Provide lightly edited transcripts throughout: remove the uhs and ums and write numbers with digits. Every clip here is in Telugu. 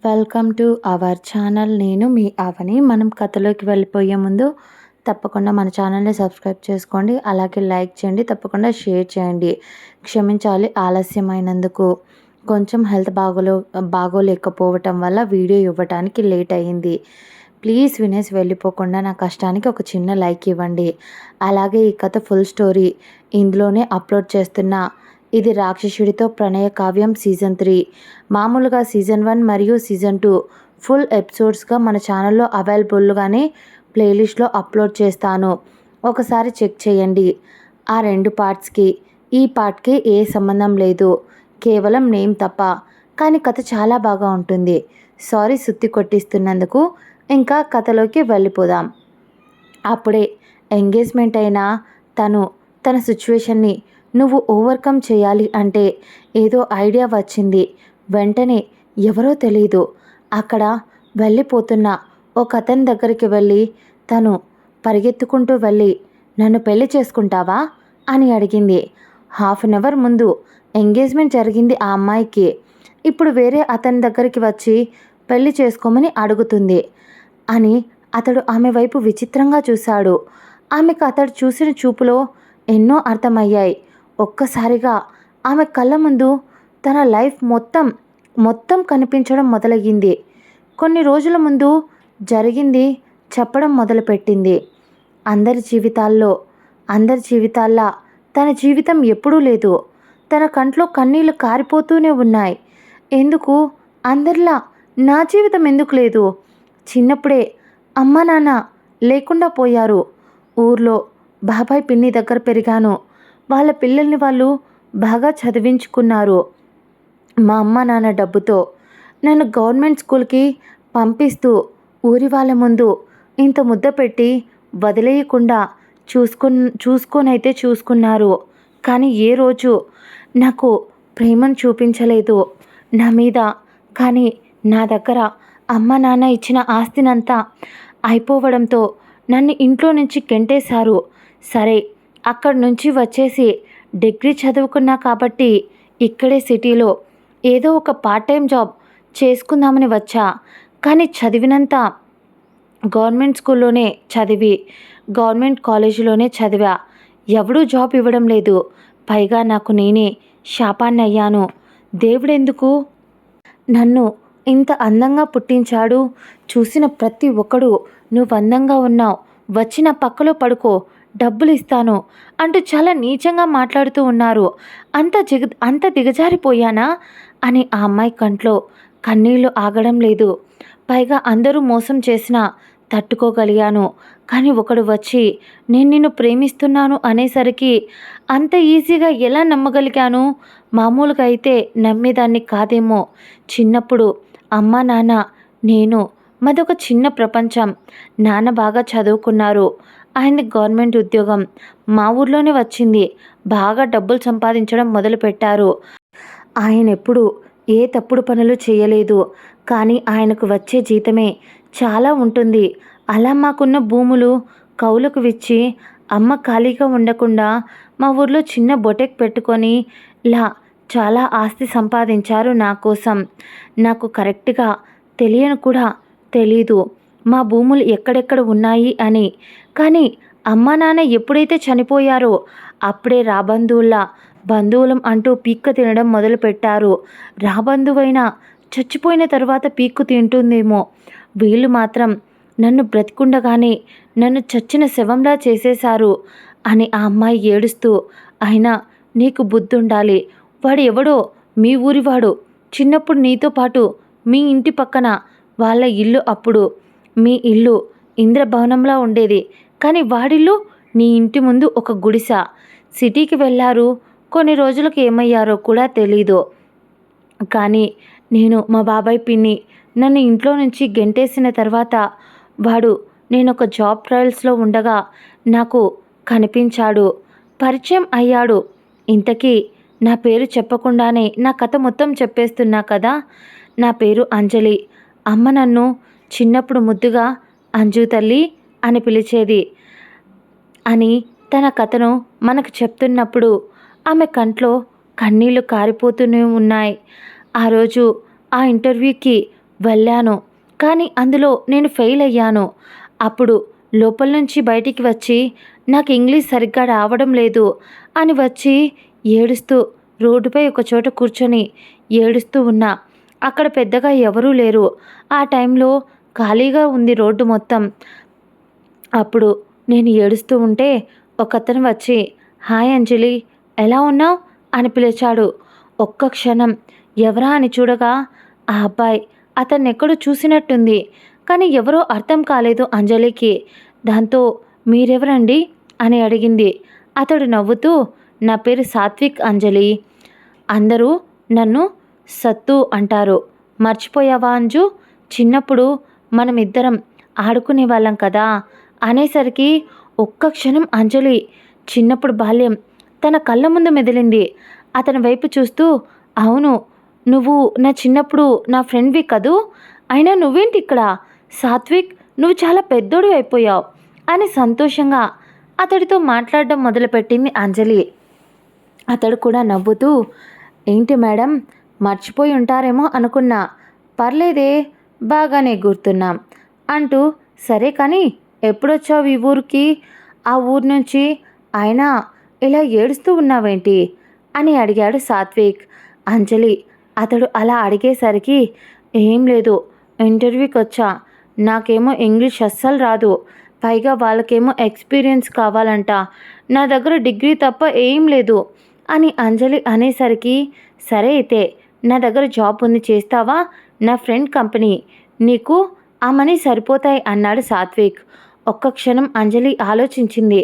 Welcome to our channel. నేను మీ అవని. మనం కథలోకి వెళ్ళిపోయే ముందు తప్పకుండా మన ఛానల్ని సబ్స్క్రైబ్ చేసుకోండి, అలాగే లైక్ చేయండి, తప్పకుండా షేర్ చేయండి. క్షమించాలి ఆలస్యమైనందుకు. కొంచెం హెల్త్ బాగోలేకపోవటం వల్ల వీడియో ఇవ్వటానికి లేట్ అయ్యింది. ప్లీజ్ వినేసి వెళ్ళిపోకుండా నా కష్టానికి ఒక చిన్న లైక్ ఇవ్వండి. అలాగే ఈ కథ ఫుల్ స్టోరీ ఇందులోనే అప్లోడ్ చేస్తున్నా. ఇది రాక్షసుడితో ప్రణయ కావ్యం సీజన్ 3. మామూలుగా సీజన్ 1 మరియు సీజన్ 2 ఫుల్ ఎపిసోడ్స్గా మన ఛానల్లో అవైలబుల్గానే ప్లేలిస్ట్లో అప్లోడ్ చేస్తాను. ఒకసారి చెక్ చేయండి. ఆ 2 పార్ట్స్కి ఈ పార్ట్కి ఏ సంబంధం లేదు, కేవలం నేమ్ తప్ప. కానీ కథ చాలా బాగా ఉంటుంది. సారీ సుత్తి కొట్టిస్తున్నందుకు. ఇంకా కథలోకి వెళ్ళిపోదాం. అప్పుడే ఎంగేజ్మెంట్ అయిన తన సిచ్యువేషన్ని నువ్వు ఓవర్కమ్ చేయాలి అంటే ఏదో ఐడియా వచ్చింది. వెంటనే ఎవరో తెలీదు అక్కడ వెళ్ళిపోతున్న ఒక అతని దగ్గరికి వెళ్ళి తను పరిగెత్తుకుంటూ వెళ్ళి నన్ను పెళ్లి చేసుకుంటావా అని అడిగింది. 1/2 అవర్ ముందు ఎంగేజ్మెంట్ జరిగింది ఆ అమ్మాయికి. ఇప్పుడు వేరే అతని దగ్గరికి వచ్చి పెళ్లి చేసుకోమని అడుగుతుంది అని అతడు ఆమె వైపు విచిత్రంగా చూశాడు. ఆమెకు అతడు చూసిన చూపులో ఎన్నో అర్థమయ్యాయి. ఒక్కసారిగా ఆమె కళ్ళ ముందు తన లైఫ్ మొత్తం కనిపించడం మొదలయ్యింది. కొన్ని రోజుల ముందు జరిగింది చెప్పడం మొదలుపెట్టింది. అందరి జీవితాల్లా తన జీవితం ఎప్పుడూ లేదు. తన కంట్లో కన్నీళ్లు కారిపోతూనే ఉన్నాయి. ఎందుకు అందరిలా నా జీవితం ఎందుకు లేదు? చిన్నప్పుడే అమ్మ నాన్న లేకుండా పోయారు. ఊర్లో బాబాయ్ పిన్ని దగ్గర పెరిగాను. వాళ్ళ పిల్లల్ని వాళ్ళు బాగా చదివించుకున్నారు. మా అమ్మ నాన్న డబ్బుతో నన్ను గవర్నమెంట్ స్కూల్కి పంపిస్తూ ఊరి వాళ్ళ ముందు ఇంత ముద్ద పెట్టి వదిలేయకుండా చూసుకున్నారు. కానీ ఏ రోజు నాకు ప్రేమను చూపించలేదు నా మీద. కానీ నా దగ్గర అమ్మ నాన్న ఇచ్చిన ఆస్తినంతా అయిపోవడంతో నన్ను ఇంట్లో నుంచి గెంటేశారు. సరే, అక్కడి నుంచి వచ్చేసి డిగ్రీ చదువుకున్నా కాబట్టి ఇక్కడే సిటీలో ఏదో ఒక పార్ట్ టైం జాబ్ చేసుకుందామని వచ్చా. కానీ చదివినంత గవర్నమెంట్ స్కూల్లోనే చదివి గవర్నమెంట్ కాలేజీలోనే చదివా. ఎవడూ జాబ్ ఇవ్వడం లేదు. పైగా నాకు నేనే శాపాన్ని అయ్యాను. దేవుడెందుకు నన్ను ఇంత అందంగా పుట్టించాడు? చూసిన ప్రతి ఒక్కడు నువ్వు అందంగా ఉన్నావు, వచ్చి నా పక్కలో పడుకో, డబ్బులు ఇస్తాను అంటూ చాలా నీచంగా మాట్లాడుతూ ఉన్నారు. అంత దిగజారిపోయానా అని ఆ అమ్మాయి కంట్లో కన్నీళ్లు ఆగడం లేదు. పైగా అందరూ మోసం చేసినా తట్టుకోగలిగాను. కానీ ఒకడు వచ్చి నేను నిన్ను ప్రేమిస్తున్నాను అనేసరికి అంత ఈజీగా ఎలా నమ్మగలిగాను? మామూలుగా అయితే నమ్మేదాన్ని కాదేమో. చిన్నప్పుడు అమ్మ నాన్న నేను మాదొక చిన్న ప్రపంచం. నాన్న బాగా చదువుకున్నారు. ఆయనది గవర్నమెంట్ ఉద్యోగం మా ఊర్లోనే వచ్చింది. బాగా డబ్బులు సంపాదించడం మొదలుపెట్టారు. ఆయన ఎప్పుడు ఏ తప్పుడు పనులు చేయలేదు. కానీ ఆయనకు వచ్చే జీతమే చాలా ఉంటుంది. అలా మాకున్న భూములు కౌలుకు ఇచ్చి అమ్మ ఖాళీగా ఉండకుండా మా ఊర్లో చిన్న బొటెక్ పెట్టుకొని చాలా ఆస్తి సంపాదించారు నా కోసం. నాకు కరెక్ట్గా తెలియను కూడా తెలీదు మా భూములు ఎక్కడెక్కడ ఉన్నాయి అని. కానీ అమ్మా నాన్న ఎప్పుడైతే చనిపోయారో అప్పుడే బంధువులం అంటూ పీక్క తినడం మొదలుపెట్టారు. రాబంధువైనా చచ్చిపోయిన తర్వాత పీక్కు తింటుందేమో, వీళ్ళు మాత్రం నన్ను బ్రతికుండగానే నన్ను చచ్చిన శవంలా చేసేశారు అని ఆ అమ్మాయి ఏడుస్తూ, అయినా నీకు బుద్ధుండాలి. వాడు ఎవడో మీ ఊరివాడు. చిన్నప్పుడు నీతో పాటు మీ ఇంటి పక్కన వాళ్ళ ఇల్లు, అప్పుడు మీ ఇల్లు ఇంద్రభవనంలా ఉండేది. కానీ వాడిల్లు నీ ఇంటి ముందు ఒక గుడిస. సిటీకి వెళ్ళారు. కొన్ని రోజులకు ఏమయ్యారో కూడా తెలీదు. కానీ మా బాబాయ్ పిన్ని నన్ను ఇంట్లో నుంచి గెంటేసిన తర్వాత నేను ఒక జాబ్ ట్రయల్స్లో ఉండగా నాకు కనిపించాడు, పరిచయం అయ్యాడు. ఇంతకీ నా పేరు చెప్పకుండానే నా కథ మొత్తం చెప్పేస్తున్నా కదా. నా పేరు అంజలి. అమ్మ నన్ను చిన్నప్పుడు ముద్దుగా అంజు తల్లి అని పిలిచేది అని తన కథను మనకు చెప్తున్నప్పుడు ఆమె కంట్లో కన్నీళ్లు కారిపోతూనే ఉన్నాయి. ఆ రోజు ఆ ఇంటర్వ్యూకి వెళ్ళాను. కానీ అందులో నేను ఫెయిల్ అయ్యాను. అప్పుడు లోపల నుంచి బయటికి వచ్చి నాకు ఇంగ్లీష్ సరిగ్గా రావడం లేదు అని వచ్చి ఏడుస్తూ రోడ్డుపై ఒక చోట కూర్చొని ఏడుస్తూ ఉన్నా. అక్కడ పెద్దగా ఎవరూ లేరు. ఆ టైంలో ఖాళీగా ఉంది రోడ్డు మొత్తం. అప్పుడు నేను ఏడుస్తూ ఉంటే ఒకతను వచ్చి, హాయ్ అంజలి, ఎలా ఉన్నావు అని పిలిచాడు. ఒక్క క్షణం ఎవరా అని చూడగా ఆ అబ్బాయి అతన్నెక్కడో చూసినట్టుంది. కానీ ఎవరో అర్థం కాలేదు అంజలికి. దాంతో మీరెవరండి అని అడిగింది. అతడు నవ్వుతూ, నా పేరు సాత్విక్ అంజలి. అందరూ నన్ను సత్తు అంటారు. మర్చిపోయావా అంజు? చిన్నప్పుడు మనమిద్దరం ఆడుకునే వాళ్ళం కదా అనేసరికి ఒక్క క్షణం అంజలి చిన్నప్పుడు బాల్యం తన కళ్ళ ముందు మెదిలింది. అతని వైపు చూస్తూ, అవును, నువ్వు నా చిన్నప్పుడు నా ఫ్రెండ్వి కదూ, అయినా నువ్వేంటి ఇక్కడ? సాత్విక్, నువ్వు చాలా పెద్దోడు అయిపోయావు అని సంతోషంగా అతడితో మాట్లాడడం మొదలుపెట్టింది అంజలి. అతడు కూడా నవ్వుతూ, ఏంటి మేడం, మర్చిపోయి ఉంటారేమో అనుకున్నా. పర్లేదే, బాగానే గుర్తున్నాం అంటూ, సరే కానీ ఎప్పుడొచ్చావు ఈ ఊరికి? ఆ ఊరు నుంచి? అయినా ఇలా ఏడుస్తూ ఉన్నావేంటి అని అడిగాడు సాత్విక్. అంజలి అతడు అలా అడిగేసరికి, ఏం లేదు, ఇంటర్వ్యూకి వచ్చా. నాకేమో ఇంగ్లీష్ అస్సలు రాదు. పైగా వాళ్ళకేమో ఎక్స్పీరియన్స్ కావాలంట. నా దగ్గర డిగ్రీ తప్ప ఏం లేదు అని అంజలి అనేసరికి, సరే అయితే నా దగ్గర జాబ్ ఉంది, చేస్తావా? నా ఫ్రెండ్ కంపెనీ, నీకు ఆ మనీ సరిపోతాయి అన్నాడు సాత్విక్. ఒక్క క్షణం అంజలి ఆలోచించింది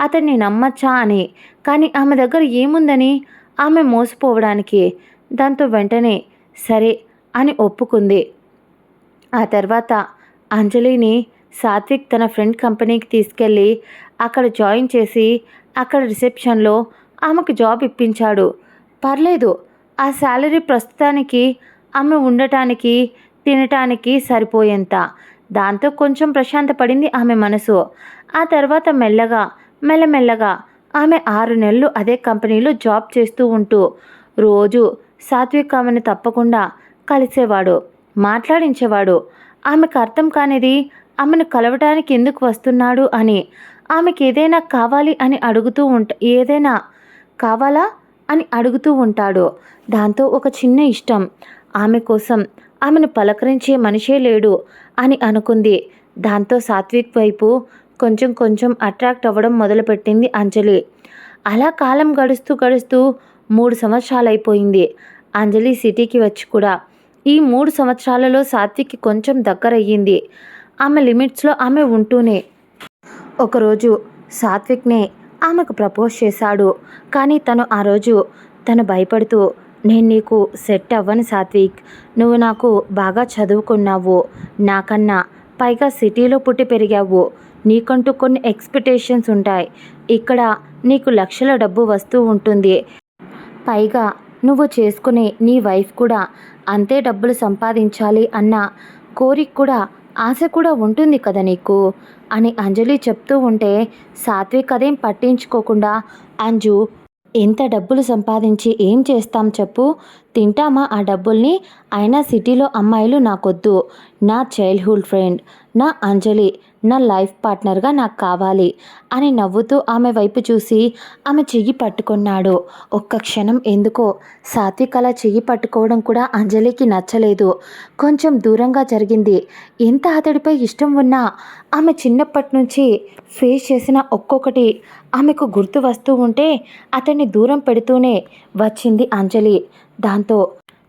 అతన్ని నమ్మచ్చా అని. కానీ ఆమె దగ్గర ఏముందని ఆమె మోసపోవడానికి. దాంతో వెంటనే సరే అని ఒప్పుకుంది. ఆ తర్వాత అంజలిని సాత్విక్ తన ఫ్రెండ్ కంపెనీకి తీసుకెళ్ళి అక్కడ జాయిన్ చేసి అక్కడ రిసెప్షన్లో ఆమెకు జాబ్ ఇప్పించాడు. పర్లేదు, ఆ శాలరీ ప్రస్తుతానికి ఆమె ఉండటానికి తినటానికి సరిపోయేంత. దాంతో కొంచెం ప్రశాంతపడింది ఆమె మనసు. ఆ తర్వాత మెల్లమెల్లగా ఆమె 6 నెలలు అదే కంపెనీలో జాబ్ చేస్తూ ఉంటూ రోజు సాత్విక్ ఆమెను తప్పకుండా కలిసేవాడు, మాట్లాడించేవాడు. ఆమెకు అర్థం కానిది ఆమెను కలవటానికి ఎందుకు వస్తున్నాడు అని. ఆమెకి ఏదైనా కావాలి అని అడుగుతూ ఏదైనా కావాలా అని అడుగుతూ ఉంటాడు. దాంతో ఒక చిన్న ఇష్టం, ఆమె కోసం ఆమెను పలకరించే మనిషే లేడు అని అనుకుంది. దాంతో సాత్విక్ వైపు కొంచెం కొంచెం అట్రాక్ట్ అవ్వడం మొదలుపెట్టింది అంజలి. అలా కాలం గడుస్తూ 3 సంవత్సరాలైపోయింది. అంజలి సిటీకి వచ్చి కూడా ఈ 3 సంవత్సరాలలో సాత్విక్కి కొంచెం దగ్గరయ్యింది. ఆమె లిమిట్స్లో ఆమె ఉంటూనే ఒకరోజు సాత్విక్నే ఆమెకు ప్రపోజ్ చేశాడు. కానీ ఆ రోజు తను భయపడుతూ, నేను నీకు సెట్ అవ్వను సాత్విక్, నువ్వు నాకు బాగా చదువుకున్నావు నాకన్నా, పైగా సిటీలో పుట్టి పెరిగావు, నీకంటూ కొన్ని ఎక్స్పెక్టేషన్స్ ఉంటాయి. ఇక్కడ నీకు లక్షల డబ్బు వస్తూ ఉంటుంది. పైగా నువ్వు చేసుకునే నీ వైఫ్ కూడా అంతే డబ్బులు సంపాదించాలి అన్న కోరిక కూడా, ఆశ కూడా ఉంటుంది కదా నీకు అని అంజలి చెప్తూ ఉంటే సాత్విక్ అదేం పట్టించుకోకుండా, అంజు, ఎంత డబ్బులు సంపాదించి ఏం చేస్తాం చెప్పు, తింటామా ఆ డబ్బుల్ని? అయినా సిటీలో అమ్మాయిలు నాకొద్దు. నా చైల్డ్హుడ్ ఫ్రెండ్ నా అంజలి నా లైఫ్ పార్ట్నర్గా నాకు కావాలి అని నవ్వుతూ ఆమె వైపు చూసి ఆమె చెయ్యి పట్టుకున్నాడు. ఒక్క క్షణం ఎందుకో సాత్విక్ అలా చెయ్యి పట్టుకోవడం కూడా అంజలికి నచ్చలేదు. కొంచెం దూరంగా జరిగింది. ఎంత అతడిపై ఇష్టం ఉన్నా ఆమె చిన్నప్పటి నుంచి ఫేస్ చేసిన ఒక్కొక్కటి ఆమెకు గుర్తు వస్తూ ఉంటే అతన్ని దూరం పెడుతూనే వచ్చింది అంజలి. దాంతో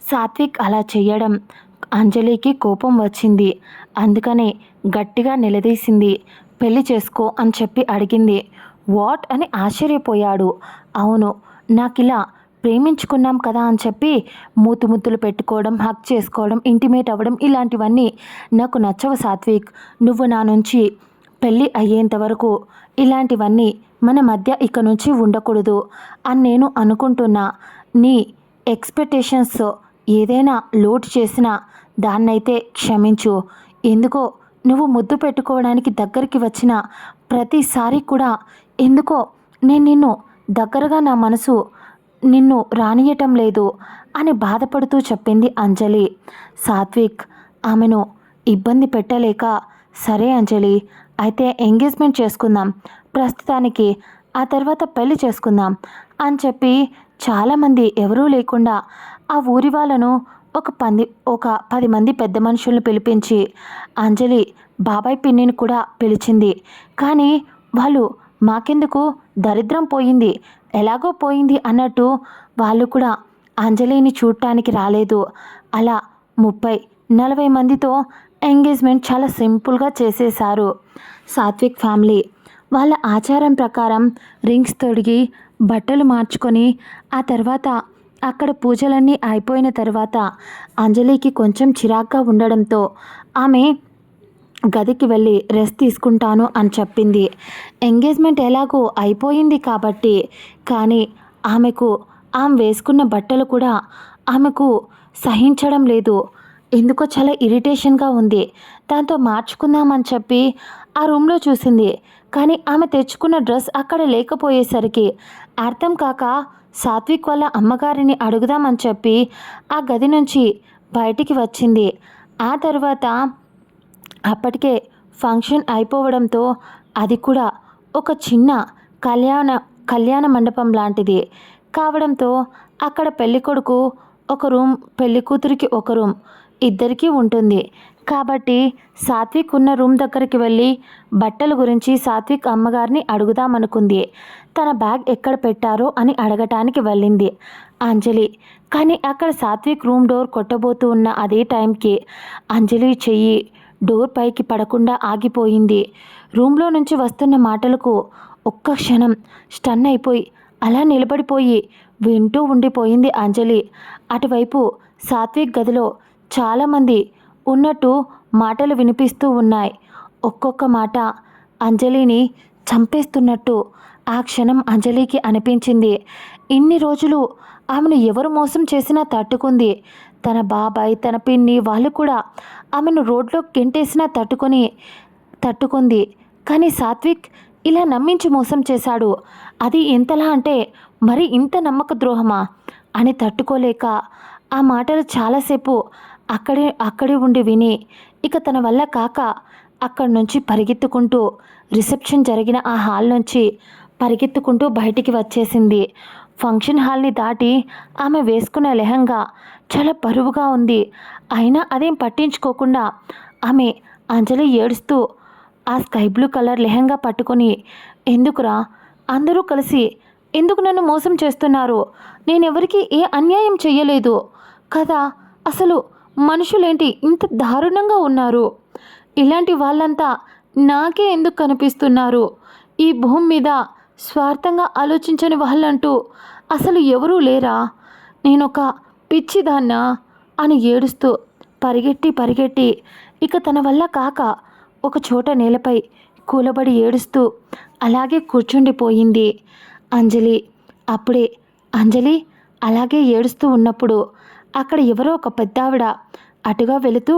సాత్విక్ అలా చెయ్యడం అంజలికి కోపం వచ్చింది. అందుకనే గట్టిగా నిలదీసింది. పెళ్లి చేసుకో అని చెప్పి అడిగింది. వాట్ అని ఆశ్చర్యపోయాడు. అవును, నాకిలా ప్రేమించుకున్నాం కదా అని చెప్పి ముద్దులు పెట్టుకోవడం, హక్ చేసుకోవడం, ఇంటిమేట్ అవ్వడం ఇలాంటివన్నీ నాకు నచ్చవు సాత్విక్. నువ్వు నా నుంచి పెళ్ళి అయ్యేంత వరకు ఇలాంటివన్నీ మన మధ్య ఇక నుంచి ఉండకూడదు అని నేను అనుకుంటున్నా. నీ ఎక్స్పెక్టేషన్స్ ఏదైనా లోటు చేసినా దాన్నైతే క్షమించు. ఎందుకో నువ్వు ముద్దు పెట్టుకోవడానికి దగ్గరికి వచ్చిన ప్రతిసారి కూడా ఎందుకో నేను నిన్ను దగ్గరగా నా మనసు నిన్ను రానియటం లేదు అని బాధపడుతూ చెప్పింది అంజలి. సాత్విక్ ఆమెను ఇబ్బంది పెట్టలేక, సరే అంజలి, అయితే ఎంగేజ్మెంట్ చేసుకుందాం ప్రస్తుతానికి, ఆ తర్వాత పెళ్లి చేసుకుందాం అని చెప్పి చాలామంది ఎవరూ లేకుండా ఆ ఊరి వాళ్ళను ఒక 10 మంది పెద్ద మనుషులను పిలిపించి అంజలి బాబాయ్ పిన్నిని కూడా పిలిచింది. కానీ వాళ్ళు మాకెందుకు, దరిద్రం పోయింది, ఎలాగో పోయింది అన్నట్టు వాళ్ళు కూడా అంజలిని చూడటానికి రాలేదు. అలా 30-40 మందితో ఎంగేజ్మెంట్ చాలా సింపుల్గా చేసేశారు. సాత్విక్ ఫ్యామిలీ వాళ్ళ ఆచారం ప్రకారం రింగ్స్ తొడిగి బట్టలు మార్చుకొని ఆ తర్వాత అక్కడ పూజలన్నీ అయిపోయిన తర్వాత అంజలికి కొంచెం చిరాగ్గా ఉండడంతో ఆమె గదికి వెళ్ళి రెస్ట్ తీసుకుంటాను అని చెప్పింది. ఎంగేజ్మెంట్ ఎలాగో అయిపోయింది కాబట్టి. కానీ ఆమె వేసుకున్న బట్టలు కూడా ఆమెకు సహించడం లేదు. ఎందుకో చాలా ఇరిటేషన్గా ఉంది. దాంతో మార్చుకుందామని చెప్పి ఆ రూమ్లో చూసింది. కానీ ఆమె తెచ్చుకున్న డ్రెస్ అక్కడ లేకపోయేసరికి అర్థం కాక సాత్విక్ వాళ్ళ అమ్మగారిని అడుగుదామని చెప్పి ఆ గది నుంచి బయటికి వచ్చింది. ఆ తర్వాత అప్పటికే ఫంక్షన్ అయిపోవడంతో అది కూడా ఒక చిన్న కళ్యాణ కళ్యాణ మండపం లాంటిది కావడంతో అక్కడ పెళ్ళికొడుకు ఒక రూమ్, పెళ్ళికూతురికి ఒక రూమ్, ఇద్దరికీ ఉంటుంది. కాబట్టి సాత్విక్ ఉన్న రూమ్ దగ్గరికి వెళ్ళి బట్టల గురించి సాత్విక్ అమ్మగారిని అడుగుదామనుకుంది. తన బ్యాగ్ ఎక్కడ పెట్టారో అని అడగటానికి వెళ్ళింది అంజలి. కానీ అక్కడ సాత్విక్ రూమ్ డోర్ కొట్టబోతూ ఉన్న అదే టైంకి అంజలి చెయ్యి డోర్ పైకి పడకుండా ఆగిపోయింది. రూమ్లో నుంచి వస్తున్న మాటలకు ఒక్క క్షణం స్టన్ అయిపోయి అలా నిలబడిపోయి వింటూ ఉండిపోయింది అంజలి. అటువైపు సాత్విక్ గదిలో చాలామంది ఉన్నట్టు మాటలు వినిపిస్తూ ఉన్నాయి. ఒక్కొక్క మాట అంజలిని చంపేస్తున్నట్టు ఆ క్షణం అంజలికి అనిపించింది. ఇన్ని రోజులు ఆమెను ఎవరు మోసం చేసినా తట్టుకుంది. తన బాబాయ్, తన పిన్ని వాళ్ళు కూడా ఆమెను రోడ్లో గెంటేసినా తట్టుకుంది. కానీ సాత్విక్ ఇలా నమ్మించి మోసం చేశాడు. అది ఎంతలా అంటే మరి ఇంత నమ్మక ద్రోహమా అని తట్టుకోలేక ఆ మాటలు చాలాసేపు అక్కడే ఉండి విని ఇక తన వల్ల కాక అక్కడి నుంచి పరిగెత్తుకుంటూ రిసెప్షన్ జరిగిన ఆ హాల్ నుంచి పరిగెత్తుకుంటూ బయటికి వచ్చేసింది. ఫంక్షన్ హాల్ని దాటి ఆమె వేసుకున్న లెహంగా చాలా బరువుగా ఉంది. అయినా అదేం పట్టించుకోకుండా ఆమె అంజలి ఏడుస్తూ ఆ స్కై బ్లూ కలర్ లెహంగా పట్టుకొని, ఎందుకురా, అందరూ కలిసి ఎందుకు నన్ను మోసం చేస్తున్నారు? నేనెవరికి ఏ అన్యాయం చెయ్యలేదు కదా, అసలు మనుషులేంటి ఇంత దారుణంగా ఉన్నారు? ఇలాంటి వాళ్ళంతా నాకే ఎందుకు కనిపిస్తున్నారు? ఈ భూమి మీద స్వార్థంగా ఆలోచించని వాళ్ళంటూ అసలు ఎవరూ లేరా? నేనొక పిచ్చిదాన్నా అని ఏడుస్తూ పరిగెట్టి ఇక తన వల్ల కాక ఒక చోట నేలపై కూలబడి ఏడుస్తూ అలాగే కూర్చుండిపోయింది అంజలి. అప్పుడే అంజలి అలాగే ఏడుస్తూ ఉన్నప్పుడు అక్కడ ఎవరో ఒక పెద్దావిడ అటుగా వెళుతూ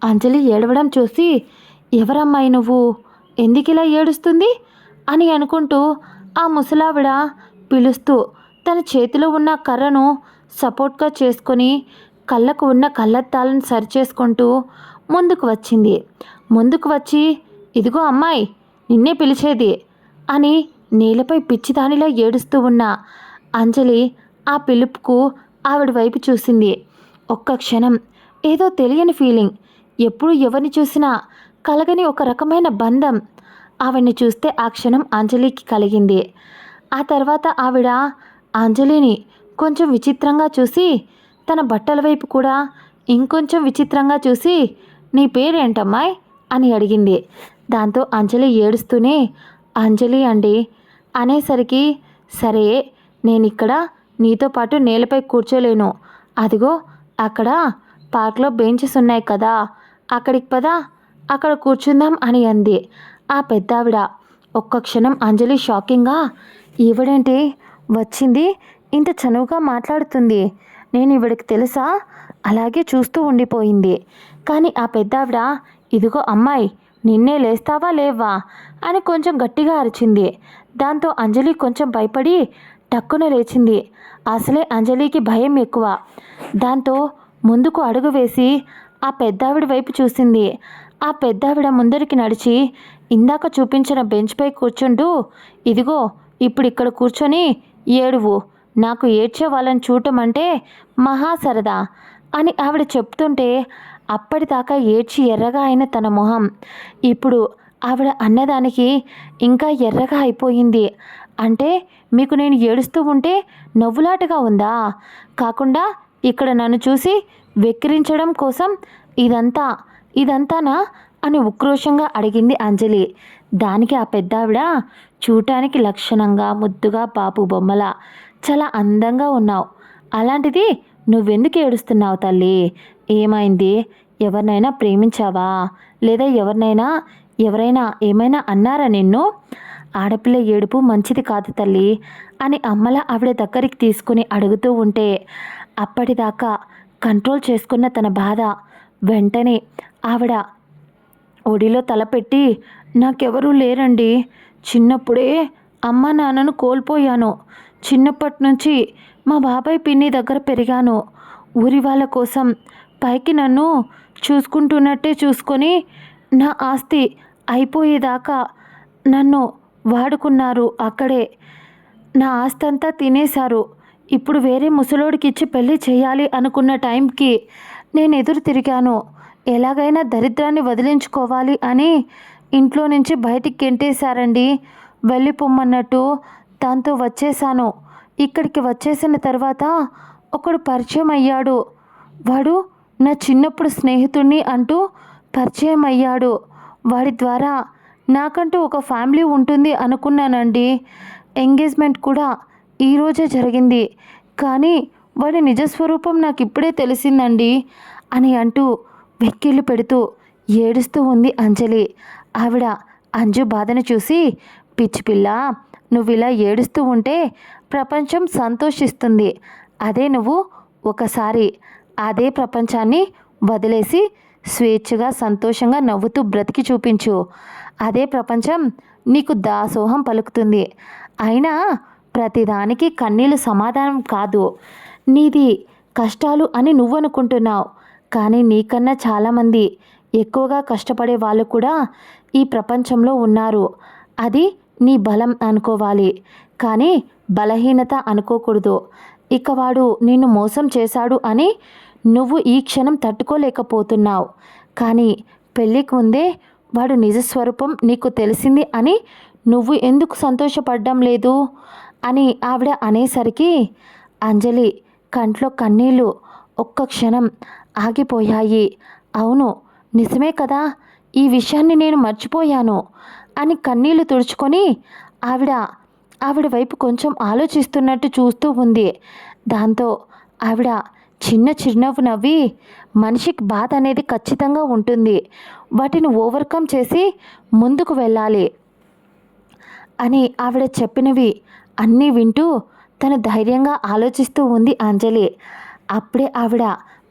అంజలి ఏడవడం చూసి, ఎవరమ్మాయి నువ్వు, ఎందుకిలా ఏడుస్తుంది అని అనుకుంటూ ఆ ముసలావిడ పిలుస్తూ తన చేతిలో ఉన్న కర్రను సపోర్ట్గా చేసుకొని కళ్ళకు ఉన్న కళ్ళద్దాలను సరిచేసుకుంటూ ముందుకు వచ్చి ఇదిగో అమ్మాయి, నిన్నే పిలిచేది అని నేలపై పిచ్చిదానిలా ఏడుస్తూ ఉన్న అంజలి ఆ పిలుపుకు ఆవిడ వైపు చూసింది. ఒక్క క్షణం ఏదో తెలియని ఫీలింగ్, ఎప్పుడు ఎవరిని చూసినా కలగని ఒక రకమైన బంధం ఆవిడ్ని చూస్తే ఆ క్షణం అంజలికి కలిగింది. ఆ తర్వాత ఆవిడ అంజలిని కొంచెం విచిత్రంగా చూసి తన బట్టల వైపు కూడా ఇంకొంచెం విచిత్రంగా చూసి, నీ పేరేంటమ్మాయి అని అడిగింది. దాంతో అంజలి ఏడుస్తూనే అంజలి అండి అనేసరికి, సరే నేనిక్కడ నీతో పాటు నేలపై కూర్చోలేను, అదిగో అక్కడ పార్క్లో బెంచెస్ ఉన్నాయి కదా, అక్కడికి పదా, అక్కడ కూర్చుందాం అని అంది ఆ పెద్దావిడ. ఒక్క క్షణం అంజలి షాకింగ్గా, ఈవిడేంటి వచ్చింది, ఇంత చనువుగా మాట్లాడుతుంది, నేను ఈవిడికి తెలుసా, అలాగే చూస్తూ ఉండిపోయింది. కానీ ఆ పెద్దావిడ, ఇదిగో అమ్మాయి, నిన్నే లేస్తావా లేవా అని కొంచెం గట్టిగా అరిచింది. దాంతో అంజలి కొంచెం భయపడి టక్కున లేచింది. అసలే అంజలికి భయం ఎక్కువ. దాంతో ముందుకు అడుగు వేసి ఆ పెద్దావిడ వైపు చూసింది. ఆ పెద్దావిడ ముందరికి నడిచి, ఇందాక చూపించిన బెంచ్పై కూర్చుంటూ, ఇదిగో ఇప్పుడు ఇక్కడ కూర్చొని ఏడువు, నాకు ఏడ్చే వాళ్ళని చూడటం అంటే మహా సరదా అని ఆవిడ చెప్తుంటే, అప్పటిదాకా ఏడ్చి ఎర్రగా అయిన తన మొహం ఇప్పుడు ఆవిడ అన్నదానికి ఇంకా ఎర్రగా అయిపోయింది. అంటే మీకు నేను ఏడుస్తూ ఉంటే నవ్వులాటగా ఉందా? కాకుండా ఇక్కడ నన్ను చూసి వెక్కిరించడం కోసం ఇదంతానా అని ఉక్రోషంగా అడిగింది అంజలి. దానికి ఆ పెద్దావిడ, చూడటానికి లక్షణంగా ముద్దుగా బాపు బొమ్మలా చాలా అందంగా ఉన్నావు, అలాంటిది నువ్వెందుకు ఏడుస్తున్నావు తల్లి? ఏమైంది? ఎవరినైనా ప్రేమించావా? లేదా ఎవరైనా ఏమైనా అన్నారా నిన్ను? ఆడపిల్ల ఏడుపు మంచిది కాదు తల్లి అని అమ్మలా ఆవిడ దగ్గరికి తీసుకుని అడుగుతూ ఉంటే, అప్పటిదాకా కంట్రోల్ చేసుకున్న తన బాధ వెంటనే ఆవిడ ఒడిలో తలపెట్టి, నాకెవరూ లేరండి, చిన్నప్పుడే అమ్మ నాన్నను కోల్పోయాను, చిన్నప్పటి నుంచి మా బాబాయ్ పిన్ని దగ్గర పెరిగాను, ఊరి వాళ్ళ కోసం పైకి నన్ను చూసుకుంటున్నట్టే చూసుకొని నా ఆస్తి అయిపోయేదాకా నన్ను వాడుకున్నారు, అక్కడే నా ఆస్తి అంతా తినేశారు, ఇప్పుడు వేరే ముసలోడికి ఇచ్చి పెళ్ళి చేయాలి అనుకున్న టైంకి నేను ఎదురు తిరిగాను, ఎలాగైనా దరిద్రాన్ని వదిలించుకోవాలి అని ఇంట్లో నుంచి బయటికి గెంటేశారండి, వెళ్ళిపోమ్మన్నట్టు. దాంతో వచ్చేసాను. ఇక్కడికి వచ్చేసిన తర్వాత ఒకడు పరిచయం అయ్యాడు, వాడు నా చిన్నప్పుడు స్నేహితుడిని అంటూ పరిచయం అయ్యాడు, వాడి ద్వారా నాకంటూ ఒక ఫ్యామిలీ ఉంటుంది అనుకున్నానండి. ఎంగేజ్మెంట్ కూడా ఈరోజే జరిగింది, కానీ వాడి నిజస్వరూపం నాకు ఇప్పుడే తెలిసిందండి అని అంటూ వెక్కిళ్ళు పెడుతూ ఏడుస్తూ ఉంది అంజలి. ఆవిడ అంజు బాధను చూసి, పిచ్చి పిల్ల, నువ్వు ఇలా ఏడుస్తూ ఉంటే ప్రపంచం సంతోషిస్తుంది, అదే నువ్వు ఒకసారి అదే ప్రపంచాన్ని వదిలేసి స్వేచ్ఛగా సంతోషంగా నవ్వుతూ బ్రతికి చూపించు, అదే ప్రపంచం నీకు దాసోహం పలుకుతుంది. అయినా ప్రతిదానికి కన్నీళ్ళు సమాధానం కాదు, నీది కష్టాలు అని నువ్వు అనుకుంటున్నావు, కానీ నీకన్నా చాలామంది ఎక్కువగా కష్టపడే వాళ్ళు కూడా ఈ ప్రపంచంలో ఉన్నారు, అది నీ బలం అనుకోవాలి, కానీ బలహీనత అనుకోకూడదు. ఇక వాడు నిన్ను మోసం చేశాడు అని నువ్వు ఈ క్షణం తట్టుకోలేకపోతున్నావు, కానీ పెళ్ళికి ముందే వాడు నిజస్వరూపం నీకు తెలిసింది అని నువ్వు ఎందుకు సంతోషపడడం లేదు అని ఆవిడ అనేసరికి అంజలి కంట్లో కన్నీళ్ళు ఒక్క క్షణం ఆగిపోయాయి. అవును, నిజమే కదా, ఈ విషయాన్ని నేను మర్చిపోయాను అని కన్నీళ్లు తుడుచుకొని ఆవిడ వైపు కొంచెం ఆలోచిస్తున్నట్టు చూస్తూ ఉంది. దాంతో ఆవిడ చిన్న చిరునవ్వు నవ్వి, మనిషికి బాధ అనేది ఖచ్చితంగా ఉంటుంది, వాటిని ఓవర్కమ్ చేసి ముందుకు వెళ్ళాలి అని ఆవిడ చెప్పినవి అన్నీ వింటూ తను ధైర్యంగా ఆలోచిస్తూ ఉంది అంజలి. అప్పుడే ఆవిడ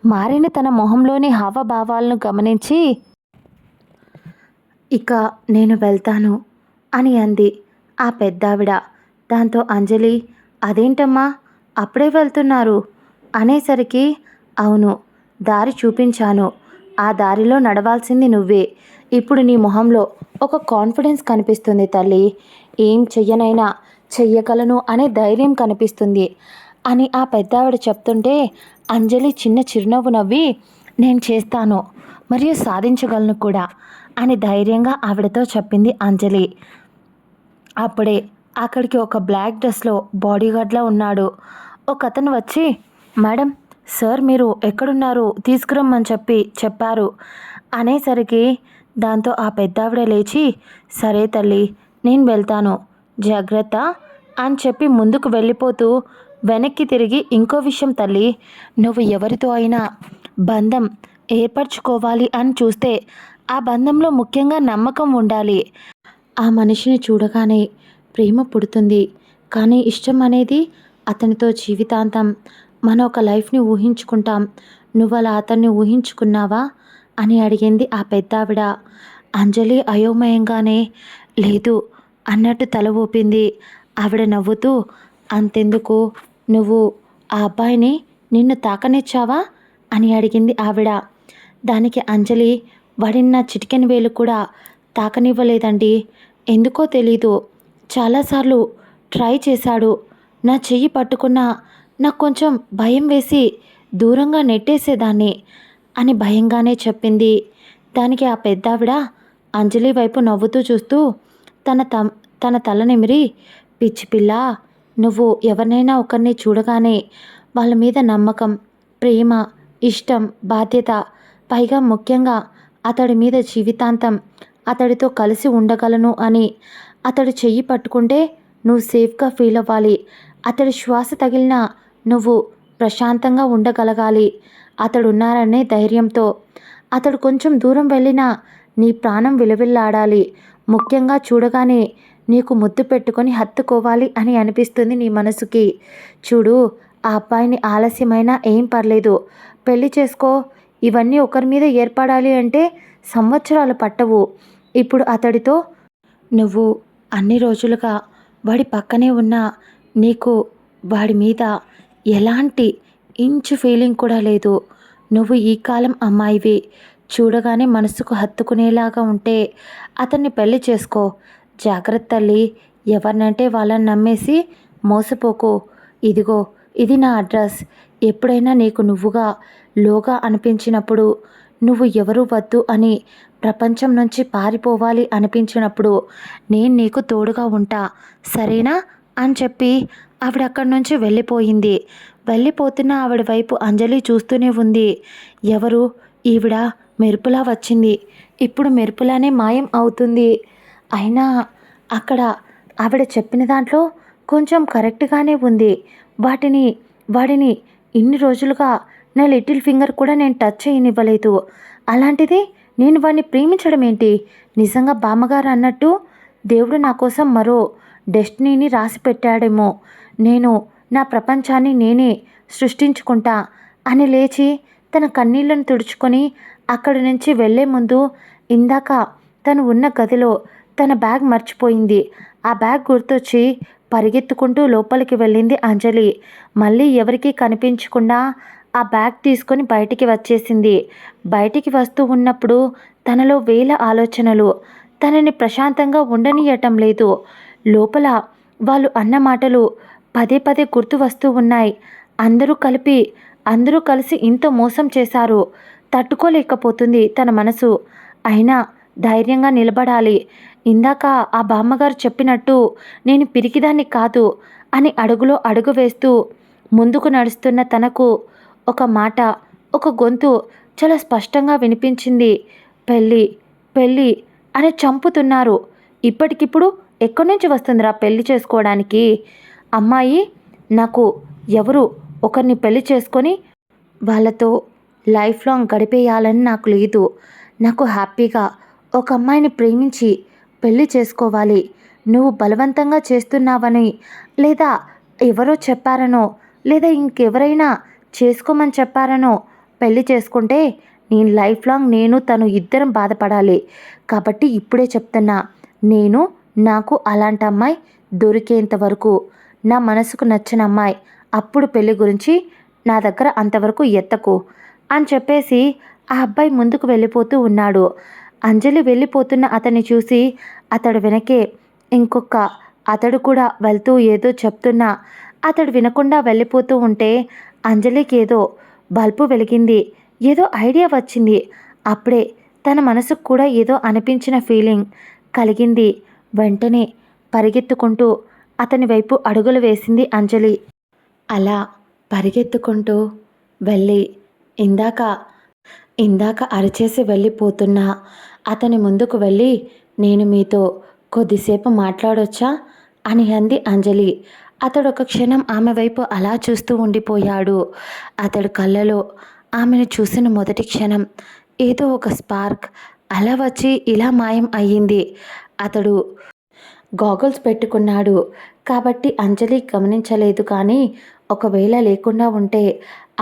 మారిన తన మొహంలోని హావభావాలను గమనించి, ఇక నేను వెళ్తాను అని అంది ఆ పెద్దావిడ. దాంతో అంజలి, అదేంటమ్మా అప్పుడే వెళ్తున్నారు అనేసరికి, అవును, దారి చూపించాను, ఆ దారిలో నడవాల్సింది నువ్వే, ఇప్పుడు నీ మొహంలో ఒక కాన్ఫిడెన్స్ కనిపిస్తుంది తల్లి, ఏం చెయ్యనైనా చెయ్యగలను అనే ధైర్యం కనిపిస్తుంది అని ఆ పెద్దావిడ చెప్తుంటే అంజలి చిన్న చిరునవ్వు నవ్వి, నేను చేస్తాను, మరియు సాధించగలను కూడా అని ధైర్యంగా ఆవిడతో చెప్పింది అంజలి. అప్పుడే అక్కడికి ఒక బ్లాక్ డ్రెస్లో బాడీగార్డ్లా ఉన్నాడు ఒక అతను వచ్చి, మేడం, సార్ మీరు ఎక్కడున్నారు తీసుకురమ్మని చెప్పారు అనేసరికి, దాంతో ఆ పెద్దావిడ లేచి, సరే తల్లి, నేను వెళ్తాను, జాగ్రత్త అని చెప్పి ముందుకు వెళ్ళిపోతూ వెనక్కి తిరిగి, ఇంకో విషయం తల్లి, నువ్వు ఎవరితో అయినా బంధం ఏర్పరచుకోవాలి అని చూస్తే ఆ బంధంలో ముఖ్యంగా నమ్మకం ఉండాలి, ఆ మనిషిని చూడగానే ప్రేమ పుడుతుంది, కానీ ఇష్టం అనేది అతనితో జీవితాంతం మన ఒక లైఫ్ని ఊహించుకుంటాం, నువ్వు అలా అతన్ని ఊహించుకున్నావా అని అడిగింది ఆ పెద్దావిడ. అంజలి అయోమయంగానే లేదు అన్నట్టు తల ఊపింది. ఆవిడ నవ్వుతూ, అంతెందుకు, నువ్వు ఆ అబ్బాయిని నిన్ను తాకనిచ్చావా అని అడిగింది ఆవిడ. దానికి అంజలి వాడిని నా చిటికెన వేలు కూడా తాకనివ్వలేదండి. ఎందుకో తెలీదు, చాలాసార్లు ట్రై చేశాడు. నా చెయ్యి పట్టుకున్నా నాకు కొంచెం భయం వేసి దూరంగా నెట్టేసేదాన్ని అని భయంగానే చెప్పింది. దానికి ఆ పెద్దావిడ అంజలి వైపు నవ్వుతూ చూస్తూ తన తల నిమిరి, పిచ్చి పిల్ల, నువ్వు ఎవరినైనా ఒకరిని చూడగానే వాళ్ళ మీద నమ్మకం, ప్రేమ, ఇష్టం, బాధ్యత, పైగా ముఖ్యంగా అతడి మీద జీవితాంతం అతడితో కలిసి ఉండగలను అని అతడు చెయ్యి పట్టుకుంటే నువ్వు సేఫ్గా ఫీల్ అవ్వాలి. అతడి శ్వాస తగిలినా నువ్వు ప్రశాంతంగా ఉండగలగాలి. అతడున్నారనే ధైర్యంతో అతడు కొంచెం దూరం వెళ్ళినా నీ ప్రాణం విలవిల్లాడాలి. ముఖ్యంగా చూడగానే నీకు ముద్దు పెట్టుకొని హత్తుకోవాలి అని అనిపిస్తుంది నీ మనసుకి. చూడు, ఆ అబ్బాయిని ఆలస్యమైనా ఏం పర్లేదు, పెళ్లి చేసుకో. ఇవన్నీ ఒకరి మీద ఏర్పడాలి అంటే సంవత్సరాలు పట్టవు. ఇప్పుడు అతడితో నువ్వు అన్ని రోజులుగా వాడి పక్కనే ఉన్నా నీకు వాడి మీద ఎలాంటి ఇంచు ఫీలింగ్ కూడా లేదు. నువ్వు ఈ కాలం అమ్మాయివి. చూడగానే మనసుకు హత్తుకునేలాగా ఉంటే అతన్ని పెళ్లి చేసుకో. జాగ్రత్త తల్లి, ఎవరినంటే వాళ్ళని నమ్మేసి మోసపోకు. ఇదిగో, ఇది నా అడ్రస్. ఎప్పుడైనా నీకు నువ్వుగా లోగా అనిపించినప్పుడు, నువ్వు ఎవరు వద్దు అని ప్రపంచం నుంచి పారిపోవాలి అనిపించినప్పుడు నేను నీకు తోడుగా ఉంటా, సరేనా అని చెప్పి ఆవిడ అక్కడి నుంచి వెళ్ళిపోయింది. వెళ్ళిపోతున్న ఆవిడ వైపు అంజలి చూస్తూనే ఉంది. ఎవరు ఈవిడ? మెరుపులా వచ్చింది, ఇప్పుడు మెరుపులానే మాయం అవుతుంది. అయినా అక్కడ ఆవిడ చెప్పిన దాంట్లో కొంచెం కరెక్ట్గానే ఉంది. వాడిని ఇన్ని రోజులుగా నా లిటిల్ ఫింగర్ కూడా నేను టచ్ చేయనివ్వలేదు. అలాంటిది నేను వాడిని ప్రేమించడం ఏంటి? నిజంగా బామ్మగారు అన్నట్టు దేవుడు నా కోసం మరో డెస్టినీని రాసి పెట్టాడేమో. నేను నా ప్రపంచాన్ని నేనే సృష్టించుకుంటా అని లేచి తన కన్నీళ్లను తుడుచుకొని అక్కడి నుంచి వెళ్లే ముందు ఇందాక తను ఉన్న గదిలో తన బ్యాగ్ మర్చిపోయింది. ఆ బ్యాగ్ గుర్తొచ్చి పరిగెత్తుకుంటూ లోపలికి వెళ్ళింది అంజలి. మళ్ళీ ఎవరికీ కనిపించకుండా ఆ బ్యాగ్ తీసుకొని బయటికి వచ్చేసింది. బయటికి వస్తూ ఉన్నప్పుడు తనలో వేల ఆలోచనలు తనని ప్రశాంతంగా ఉండనీయటం లేదు. లోపల వాళ్ళు అన్న మాటలు పదే పదే గుర్తు వస్తూ ఉన్నాయి. అందరూ కలిసి ఇంత మోసం చేశారు. తట్టుకోలేకపోతుంది తన మనసు. అయినా ధైర్యంగా నిలబడాలి. ఇందాక ఆ బామ్మగారు చెప్పినట్టు నేను పిరికిదాన్ని కాదు అని అడుగులో అడుగు వేస్తూ ముందుకు నడుస్తున్న తనకు ఒక మాట, ఒక గొంతు చాలా స్పష్టంగా వినిపించింది. పెళ్ళి పెళ్ళి అని చంపుతున్నారు. ఇప్పటికిప్పుడు ఎక్కడి నుంచి వస్తుందిరా పెళ్లి చేసుకోవడానికి? అమ్మాయి, నాకు ఎవరు ఒకరిని పెళ్లి చేసుకొని వాళ్ళతో లైఫ్ లాంగ్ గడిపేయాలని నాకు లేదు. నాకు హ్యాపీగా ఒక అమ్మాయిని ప్రేమించి పెళ్లి చేసుకోవాలి. నువ్వు బలవంతంగా చేస్తున్నావని, లేదా ఎవరో చెప్పారనో, లేదా ఇంకెవరైనా చేసుకోమని చెప్పారనో పెళ్లి చేసుకుంటే నేను లైఫ్ లాంగ్ తను ఇద్దరం బాధపడాలి. కాబట్టి ఇప్పుడే చెప్తున్నా, నాకు అలాంటి అమ్మాయి దొరికేంత వరకు, నా మనసుకు నచ్చిన అమ్మాయి, అప్పుడు పెళ్లి గురించి నా దగ్గర అంతవరకు ఎత్తకు అని చెప్పేసి ఆ అబ్బాయి ముందుకు వెళ్ళిపోతూ ఉన్నాడు. అంజలి వెళ్ళిపోతున్న అతన్ని చూసి అతడు వెనకే ఇంకొక అతడు కూడా వెళ్తూ ఏదో చెప్తున్నా అతడు వినకుండా వెళ్ళిపోతూ ఉంటే అంజలికి ఏదో బల్బు వెలిగింది. ఏదో ఐడియా వచ్చింది. అప్పుడే తన మనసుకు కూడా ఏదో అనిపించిన ఫీలింగ్ కలిగింది. వెంటనే పరిగెత్తుకుంటూ అతని వైపు అడుగులు వేసింది అంజలి. అలా పరిగెత్తుకుంటూ వెళ్ళి ఇందాక అరిచేసి వెళ్ళిపోతున్నా అతని ముందుకు వెళ్ళి, నేను మీతో కొద్దిసేపు మాట్లాడొచ్చా అని అంది అంజలి. అతడు ఒక క్షణం ఆమె వైపు అలా చూస్తూ ఉండిపోయాడు. అతడు కళ్ళలో ఆమెను చూసిన మొదటి క్షణం ఏదో ఒక స్పార్క్ అలా వచ్చి ఇలా మాయం అయ్యింది. అతడు గాగుల్స్ పెట్టుకున్నాడు కాబట్టి అంజలి గమనించలేదు. కానీ ఒకవేళ లేకుండా ఉంటే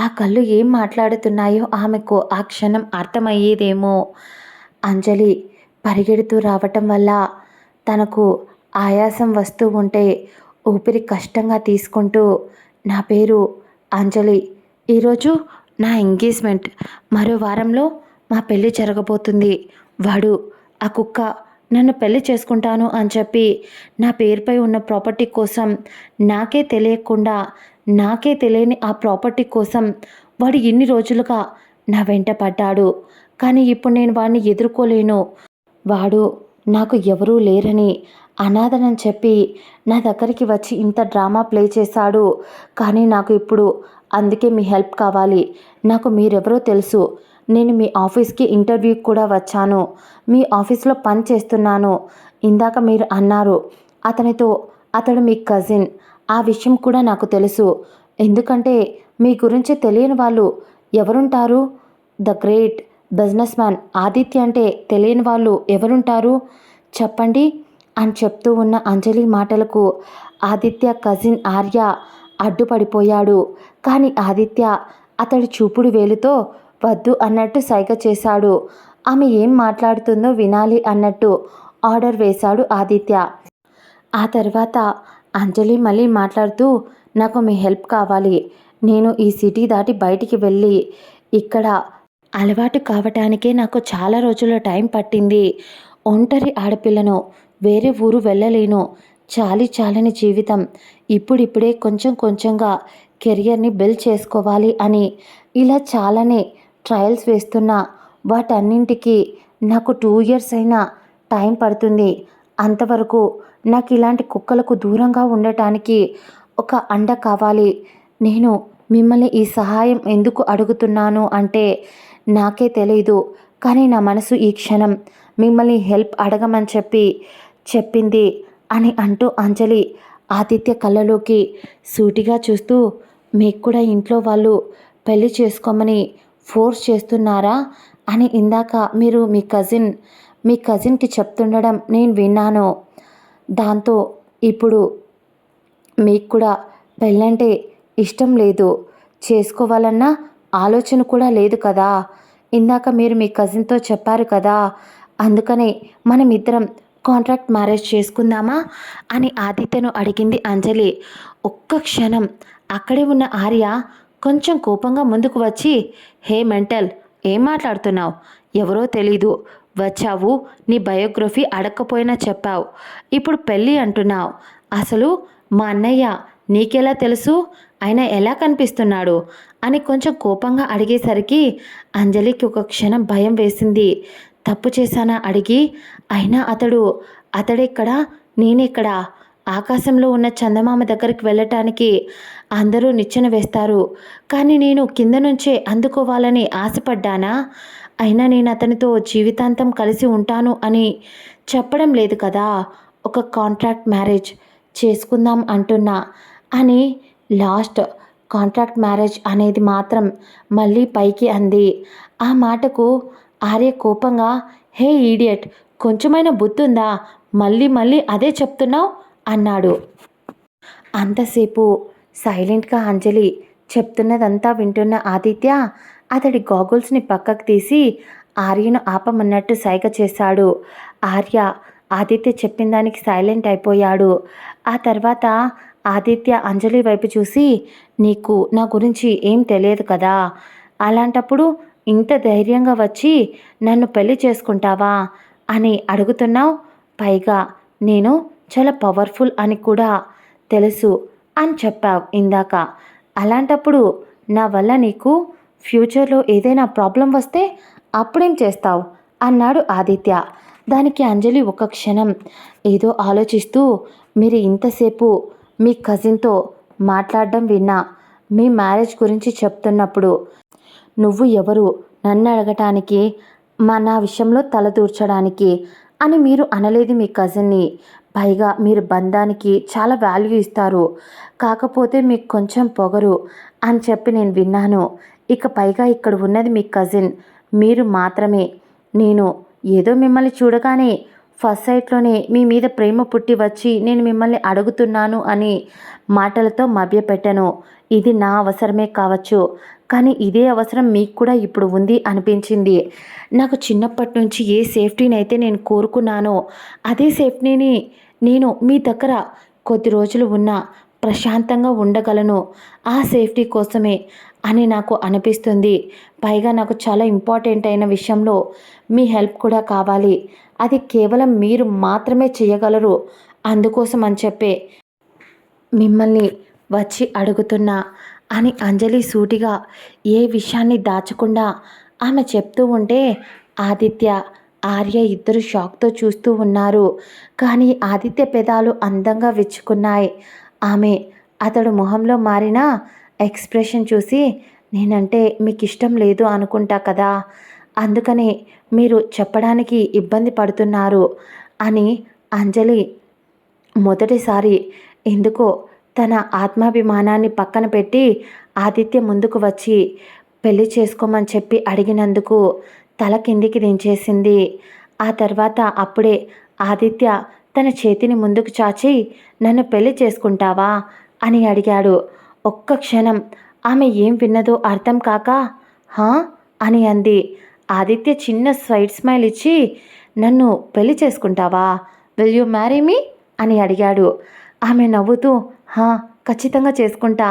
ఆ కళ్ళు ఏం మాట్లాడుతున్నాయో ఆమెకు ఆ క్షణం అర్థమయ్యేదేమో. అంజలి పరిగెడుతూ రావటం వల్ల తనకు ఆయాసం వస్తూ ఉంటే ఊపిరి కష్టంగా తీసుకుంటూ, నా పేరు అంజలి, ఈరోజు నా ఎంగేజ్మెంట్, మరో వారంలో మా పెళ్ళి జరగబోతుంది. వాడు ఆ కుక్క నన్ను పెళ్లి చేసుకుంటాను అని చెప్పి నా పేరుపై ఉన్న ప్రాపర్టీ కోసం నాకే తెలియకుండా నాకే తెలియని ఆ ప్రాపర్టీ కోసం వాడు ఇన్ని రోజులుగా నా వెంట పడ్డాడు. కానీ ఇప్పుడు నేను వాడిని ఎదుర్కోలేను. వాడు నాకు ఎవరూ లేరని అనాథనని చెప్పి నా దగ్గరికి వచ్చి ఇంత డ్రామా ప్లే చేశాడు. కానీ నాకు ఇప్పుడు అందుకే మీ హెల్ప్ కావాలి. నాకు మీరెవరో తెలుసు. నేను మీ ఆఫీస్కి ఇంటర్వ్యూకి కూడా వచ్చాను. మీ ఆఫీస్లో పని చేస్తున్నాను. ఇందాక మీరు అన్నారు అతడు మీ కజిన్. ఆ విషయం కూడా నాకు తెలుసు. ఎందుకంటే మీ గురించి తెలియని వాళ్ళు ఎవరుంటారు? The great business man Aditya అంటే తెలియని వాళ్ళు ఎవరుంటారు చెప్పండి అని చెప్తూ ఉన్న అంజలి మాటలకు ఆదిత్య కజిన్ ఆర్య అడ్డుపడిపోయాడు. కానీ ఆదిత్య అతడి చూపుడు వేలుతో వద్దు అన్నట్టు సైగ చేశాడు. ఆమె ఏం మాట్లాడుతుందో వినాలి అన్నట్టు ఆర్డర్ వేశాడు ఆదిత్య. ఆ తర్వాత అంజలి మళ్ళీ మాట్లాడుతూ, నాకు మీ హెల్ప్ కావాలి. నేను ఈ సిటీ దాటి బయటికి వెళ్ళి ఇక్కడ అలవాటు కావటానికే నాకు చాలా రోజుల టైం పట్టింది. ఒంటరి ఆడపిల్లను, వేరే ఊరు వెళ్ళలేను. చాలని జీవితం. ఇప్పుడిప్పుడే కొంచెం కొంచెంగా కెరియర్ని బిల్డ్ చేసుకోవాలి అని ఇలా చాలానే ట్రయల్స్ వేస్తున్నా. వాటన్నింటికి నాకు 2 ఇయర్స్ అయినా టైం పడుతుంది. అంతవరకు నాకు ఇలాంటి కుక్కలకు దూరంగా ఉండటానికి ఒక అండ కావాలి. నేను మిమ్మల్ని ఈ సహాయం ఎందుకు అడుగుతున్నాను అంటే నాకే తెలీదు. కానీ నా మనసు ఈ క్షణం మిమ్మల్ని హెల్ప్ అడగమని చెప్పింది అని అంటూ అంజలి ఆదిత్య కళ్ళలోకి సూటిగా చూస్తూ, మీకు కూడా ఇంట్లో వాళ్ళు పెళ్లి చేసుకోమని ఫోర్స్ చేస్తున్నారా అని ఇందాక మీరు మీ కజిన్కి చెప్తుండడం నేను విన్నాను. దాంతో ఇప్పుడు మీకు కూడా పెళ్ళంటే ఇష్టం లేదు, చేసుకోవాలన్న ఆలోచన కూడా లేదు కదా. ఇందాక మీరు మీ కజిన్తో చెప్పారు కదా, అందుకనే మనమిద్దరం కాంట్రాక్ట్ మ్యారేజ్ చేసుకుందామా అని ఆదిత్యను అడిగింది అంజలి. ఒక్క క్షణం అక్కడే ఉన్న ఆర్య కొంచెం కోపంగా ముందుకు వచ్చి, హే మెంటల్, ఏం మాట్లాడుతున్నావు? ఎవరో తెలీదు, వచ్చావు, నీ బయోగ్రఫీ అడగకపోయినా చెప్పావు, ఇప్పుడు పెళ్ళి అంటున్నావు. అసలు మా అన్నయ్య నీకెలా తెలుసు? ఆయన ఎలా కనిపిస్తున్నాడు అని కొంచెం కోపంగా అడిగేసరికి అంజలికి ఒక క్షణం భయం వేసింది. తప్పు చేశానా అడిగి, అయినా అతడెక్కడా, నేనెక్కడా? ఆకాశంలో ఉన్న చందమామ దగ్గరికి వెళ్ళటానికి అందరూ నిచ్చెన వేస్తారు, కానీ నేను కింద నుంచే అందుకోవాలని ఆశపడ్డానా? అయినా నేను అతనితో జీవితాంతం కలిసి ఉంటాను అని చెప్పడం లేదు కదా. ఒక కాంట్రాక్ట్ మ్యారేజ్ చేసుకుందాం అంటున్నా అని లాస్ట్ కాంట్రాక్ట్ మ్యారేజ్ అనేది మాత్రం మళ్ళీ పైకి అంది. ఆ మాటకు ఆర్య కోపంగా, హే ఈడియట్, కొంచెమైనా బుద్ధుందా? మళ్ళీ అదే చెప్తున్నావు అన్నాడు. అంతసేపు సైలెంట్గా అంజలి చెప్తున్నదంతా వింటున్న ఆదిత్య అతడి గాగుల్స్ని పక్కకు తీసి ఆర్యను ఆపమన్నట్టు సైగ చేశాడు. ఆర్య ఆదిత్య చెప్పిన దానికి సైలెంట్ అయిపోయాడు. ఆ తర్వాత ఆదిత్య అంజలి వైపు చూసి, నీకు నా గురించి ఏం తెలియదు కదా, అలాంటప్పుడు ఇంత ధైర్యంగా వచ్చి నన్ను పెళ్లి చేసుకుంటావా అని అడుగుతున్నావు. పైగా నేను చాలా పవర్ఫుల్ అని కూడా తెలుసు అని చెప్పావు ఇందాక. అలాంటప్పుడు నా వల్ల నీకు ఫ్యూచర్లో ఏదైనా ప్రాబ్లం వస్తే అప్పుడేం చేస్తావు అన్నాడు ఆదిత్య. దానికి అంజలి ఒక క్షణం ఏదో ఆలోచిస్తూ, మీరు ఇంతసేపు మీ కజిన్తో మాట్లాడడం విన్నా. మీ మ్యారేజ్ గురించి చెప్తున్నప్పుడు నువ్వు ఎవరు నన్ను అడగటానికి, నా విషయంలో తలదూర్చడానికి అని మీరు అనలేదు మీ కజిన్ని. పైగా మీరు బంధానికి చాలా వాల్యూ ఇస్తారు, కాకపోతే మీకు కొంచెం పొగరు అని చెప్పి నేను విన్నాను. ఇక పైగా ఇక్కడ ఉన్నది మీ కజిన్ మీరు మాత్రమే. నేను ఏదో మిమ్మల్ని చూడగానే ఫస్ట్ సైట్లోనే మీ మీద ప్రేమ పుట్టి వచ్చి నేను మిమ్మల్ని అడుగుతున్నాను అని మాటలతో మభ్యపెట్టను. ఇది నా అవసరమే కావచ్చు, కానీ ఇదే అవసరం మీకు కూడా ఇప్పుడు ఉంది అనిపించింది. నాకు చిన్నప్పటి నుంచి ఏ సేఫ్టీని అయితే నేను కోరుకున్నానో అదే సేఫ్టీని నేను మీ దగ్గర కొద్ది రోజులు ఉన్నా ప్రశాంతంగా ఉండగలను ఆ సేఫ్టీ కోసమే అని నాకు అనిపిస్తుంది. పైగా నాకు చాలా ఇంపార్టెంట్ అయిన విషయంలో మీ హెల్ప్ కూడా కావాలి. అది కేవలం మీరు మాత్రమే చేయగలరు. అందుకోసం అని చెప్పే మిమ్మల్ని వచ్చి అడుగుతున్నా అని అంజలి సూటిగా ఏ విషయాన్ని దాచకుండా ఆమె చెప్తూ ఉంటే ఆదిత్య, ఆర్య ఇద్దరు షాక్తో చూస్తూ ఉన్నారు. కానీ ఆదిత్య పెదాలు అందంగా విచ్చుకున్నాయి. ఆమె అతడు మొహంలో మారిన ఎక్స్ప్రెషన్ చూసి, నేనంటే మీకు ఇష్టం లేదు అనుకుంటా కదా, అందుకనే మీరు చెప్పడానికి ఇబ్బంది పడుతున్నారు అని అంజలి మొదటిసారి ఎందుకో తన ఆత్మాభిమానాన్ని పక్కన పెట్టి ఆదిత్య ముందుకు వచ్చి పెళ్లి చేసుకోమని చెప్పి అడిగినందుకు తల కిందికి దించేసింది. ఆ తర్వాత అప్పుడే ఆదిత్య తన చేతిని ముందుకు చాచి నన్ను పెళ్లి చేసుకుంటావా అని అడిగాడు. ఒక్క క్షణం ఆమె ఏం విన్నదో అర్థం కాక హా అని అంది. ఆదిత్య చిన్న స్వైట్ స్మైల్ ఇచ్చి నన్ను పెళ్లి చేసుకుంటావా, విల్ యూ మ్యారీ మీ అని అడిగాడు. ఆమె నవ్వుతూ హా ఖచ్చితంగా చేసుకుంటా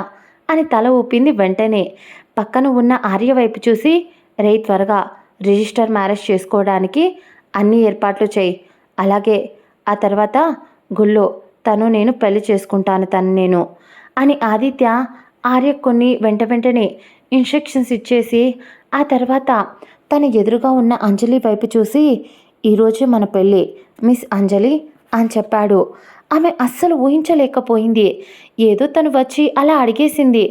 అని తల ఊపింది. వెంటనే పక్కన ఉన్న ఆర్య వైపు చూసి రే త్వరగా రిజిస్టర్ మ్యారేజ్ చేసుకోవడానికి అన్ని ఏర్పాట్లు చేయి, అలాగే ఆ తర్వాత గుళ్ళో తను నేను పెళ్లి చేసుకుంటాను తను నేను అని ఆదిత్య ఆర్య కొన్ని వెంటనే ఇన్స్ట్రక్షన్స్ ఇచ్చేసి ఆ తర్వాత తన ఎదురుగా ఉన్న అంజలి వైపు చూసి ఈరోజు మన పెళ్ళి మిస్ అంజలి అని చెప్పాడు. ఆమె అస్సలు ఊహించలేకపోయింది. ఏదో తను వచ్చి అలా అడిగేసింది.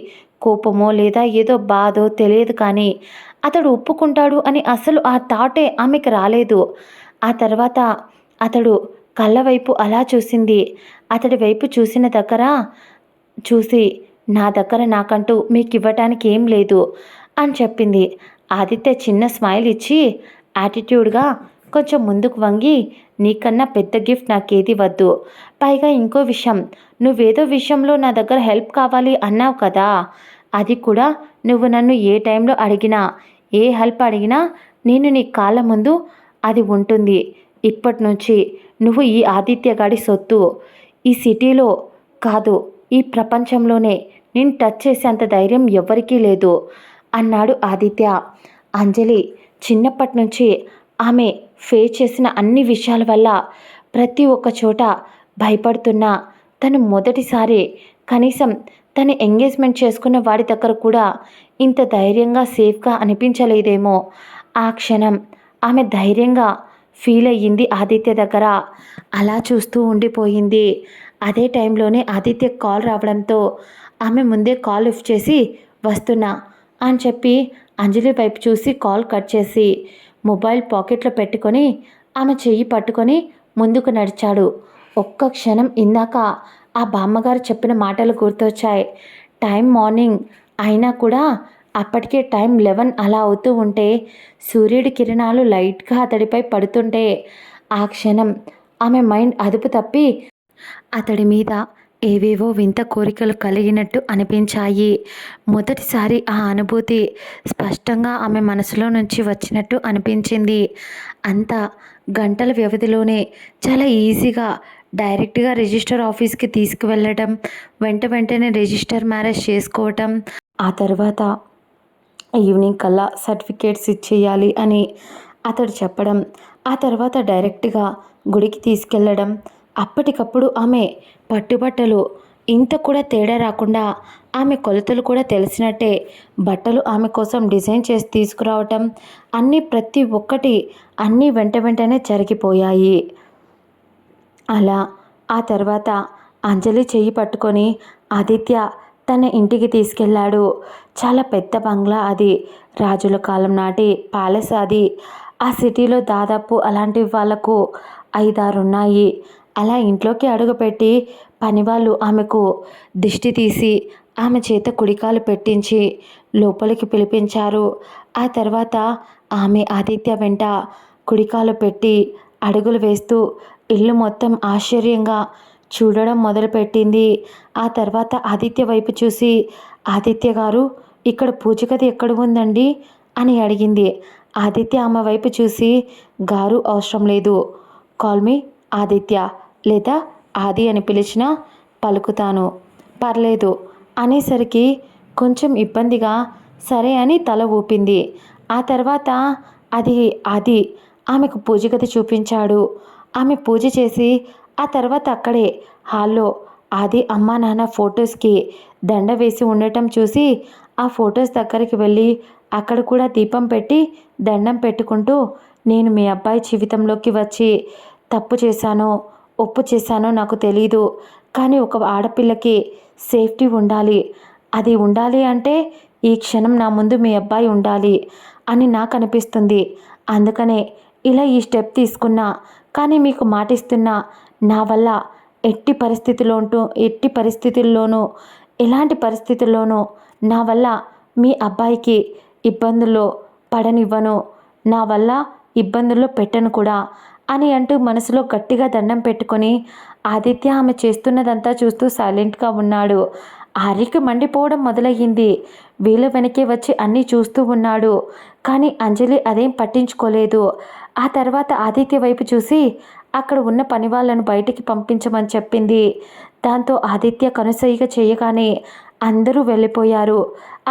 కోపమో లేదా ఏదో బాధో తెలియదు, కానీ అతడు ఒప్పుకుంటాడు అని అసలు ఆ థాటే ఆమెకు రాలేదు. ఆ తర్వాత అతడు కళ్ళ వైపు అలా చూసింది. అతడి వైపు చూసిన దగ్గర చూసి నా దగ్గర నాకంటూ మీకు ఇవ్వటానికి ఏం లేదు అని చెప్పింది. ఆదిత్య చిన్న స్మైల్ ఇచ్చి యాటిట్యూడ్గా కొంచెం ముందుకు వంగి నీకన్నా పెద్ద గిఫ్ట్ నాకేది వద్దు, పైగా ఇంకో విషయం, నువ్వేదో విషయంలో నా దగ్గర హెల్ప్ కావాలి అన్నావు కదా, అది కూడా నువ్వు నన్ను ఏ టైంలో అడిగినా ఏ హెల్ప్ అడిగినా నేను నీ కాళ్ళ ముందు అది ఉంటుంది. ఇప్పటి నుంచి నువ్వు ఈ ఆదిత్య గాడి సొత్తు. ఈ సిటీలో కాదు ఈ ప్రపంచంలోనే నేను టచ్ చేసేంత ధైర్యం ఎవ్వరికీ లేదు అన్నాడు ఆదిత్య. అంజలి చిన్నప్పటి నుంచి ఆమె ఫేస్ చేసిన అన్ని విషయాల వల్ల ప్రతి ఒక్క చోట భయపడుతున్నా తను మొదటిసారి కనీసం తను ఎంగేజ్మెంట్ చేసుకున్న వాడి దగ్గర కూడా ఇంత ధైర్యంగా సేఫ్గా అనిపించలేదేమో. ఆ క్షణం ఆమె ధైర్యంగా ఫీల్ అయ్యింది ఆదిత్య దగ్గర. అలా చూస్తూ ఉండిపోయింది. అదే టైంలోనే ఆదిత్య కాల్ రావడంతో ఆమె ముందే కాల్ లిఫ్ట్ చేసి వస్తున్నా అని చెప్పి అంజలి వైపు చూసి కాల్ కట్ చేసి మొబైల్ పాకెట్లో పెట్టుకొని ఆమె చెయ్యి పట్టుకొని ముందుకు నడిచాడు. ఒక్క క్షణం ఇందాక ఆ బామ్మగారు చెప్పిన మాటలు గుర్తొచ్చాయి. టైం మార్నింగ్ అయినా కూడా అప్పటికే టైం 11 అలా అవుతూ ఉంటే సూర్యుడి కిరణాలు లైట్గా అతడిపై పడుతుంటే ఆ క్షణం ఆమె మైండ్ అదుపు తప్పి అతడి మీద ఏవేవో వింత కోరికలు కలిగినట్టు అనిపించాయి. మొదటిసారి ఆ అనుభూతి స్పష్టంగా ఆమె మనసులో నుంచి వచ్చినట్టు అనిపించింది. అంత గంటల వ్యవధిలోనే చాలా ఈజీగా డైరెక్ట్గా రిజిస్టర్ ఆఫీస్కి తీసుకువెళ్ళటం, వెంటనే రిజిస్టర్ మ్యారేజ్ చేసుకోవటం, ఆ తర్వాత ఈవినింగ్ కల్లా సర్టిఫికేట్స్ ఇచ్చేయాలి అని అతడు చెప్పడం, ఆ తర్వాత డైరెక్ట్గా గుడికి తీసుకెళ్ళడం, అప్పటికప్పుడు ఆమె పట్టుబట్టలు ఇంత కూడా తేడా రాకుండా ఆమె కొలతలు కూడా తెలిసినట్టే బట్టలు ఆమె కోసం డిజైన్ చేసి తీసుకురావటం, అన్నీ ప్రతి ఒక్కటి అన్నీ వెంటనే జరిగిపోయాయి. అలా ఆ తర్వాత అంజలి చెయ్యి పట్టుకొని ఆదిత్య తన ఇంటికి తీసుకెళ్ళాడు. చాలా పెద్ద బంగ్లా అది, రాజుల కాలం నాటి ప్యాలెస్ అది. ఆ సిటీలో దాదాపు అలాంటి వాళ్లకు 5-6 ఉన్నాయి. అలా ఇంట్లోకి అడుగుపెట్టి పనివాళ్ళు ఆమెకు దిష్టి తీసి ఆమె చేత కుడికాలు పెట్టించి లోపలికి పిలిపించారు. ఆ తర్వాత ఆమె ఆదిత్య వెంట కుడికాలు పెట్టి అడుగులు వేస్తూ ఇల్లు మొత్తం ఆశ్చర్యంగా చూడడం మొదలుపెట్టింది. ఆ తర్వాత ఆదిత్య వైపు చూసి ఆదిత్య గారు, ఇక్కడ పూజ గది ఎక్కడ ఉందండి అని అడిగింది. ఆదిత్య ఆమె వైపు చూసి గారు అవసరం లేదు, కాల్ మీ ఆదిత్య లేదా ఆది అని పిలిచినా పలుకుతాను, పర్లేదు అనేసరికి కొంచెం ఇబ్బందిగా సరే అని తల ఊపింది. ఆ తర్వాత అది అది ఆమెకు పూజ గది చూపించాడు. ఆమె పూజ చేసి ఆ తర్వాత అక్కడే హాల్లో అది అమ్మా నాన్న ఫొటోస్కి దండ వేసి ఉండటం చూసి ఆ ఫొటోస్ దగ్గరికి వెళ్ళి అక్కడ కూడా దీపం పెట్టి దండం పెట్టుకుంటూ, నేను మీ అబ్బాయి జీవితంలోకి వచ్చి తప్పు చేశానో ఒప్పు చేశానో నాకు తెలీదు, కానీ ఒక ఆడపిల్లకి సేఫ్టీ ఉండాలి. అది ఉండాలి అంటే ఈ క్షణం నా ముందు మీ అబ్బాయి ఉండాలి అని నాకు అనిపిస్తుంది. అందుకనే ఇలా ఈ స్టెప్ తీసుకున్నా. కానీ మీకు మాటిస్తున్నా, నా వల్ల ఎట్టి పరిస్థితుల్లోనూ ఎలాంటి పరిస్థితుల్లోనూ నా వల్ల మీ అబ్బాయికి ఇబ్బందుల్లో పడనివ్వను. నా వల్ల ఇబ్బందుల్లో పెట్టను కూడా అని అంటూ మనసులో గట్టిగా దండం పెట్టుకొని ఆదిత్య ఆమె చేస్తున్నదంతా చూస్తూ సైలెంట్గా ఉన్నాడు. ఆర్యకి మండిపోవడం మొదలయ్యింది. వీళ్ళ వెనకే వచ్చి అన్నీ చూస్తూ ఉన్నాడు. కానీ అంజలి అదేం పట్టించుకోలేదు. ఆ తర్వాత ఆదిత్య వైపు చూసి అక్కడ ఉన్న పని వాళ్ళను బయటికి పంపించమని చెప్పింది. దాంతో ఆదిత్య కనుసైగ చేయగానే అందరూ వెళ్ళిపోయారు.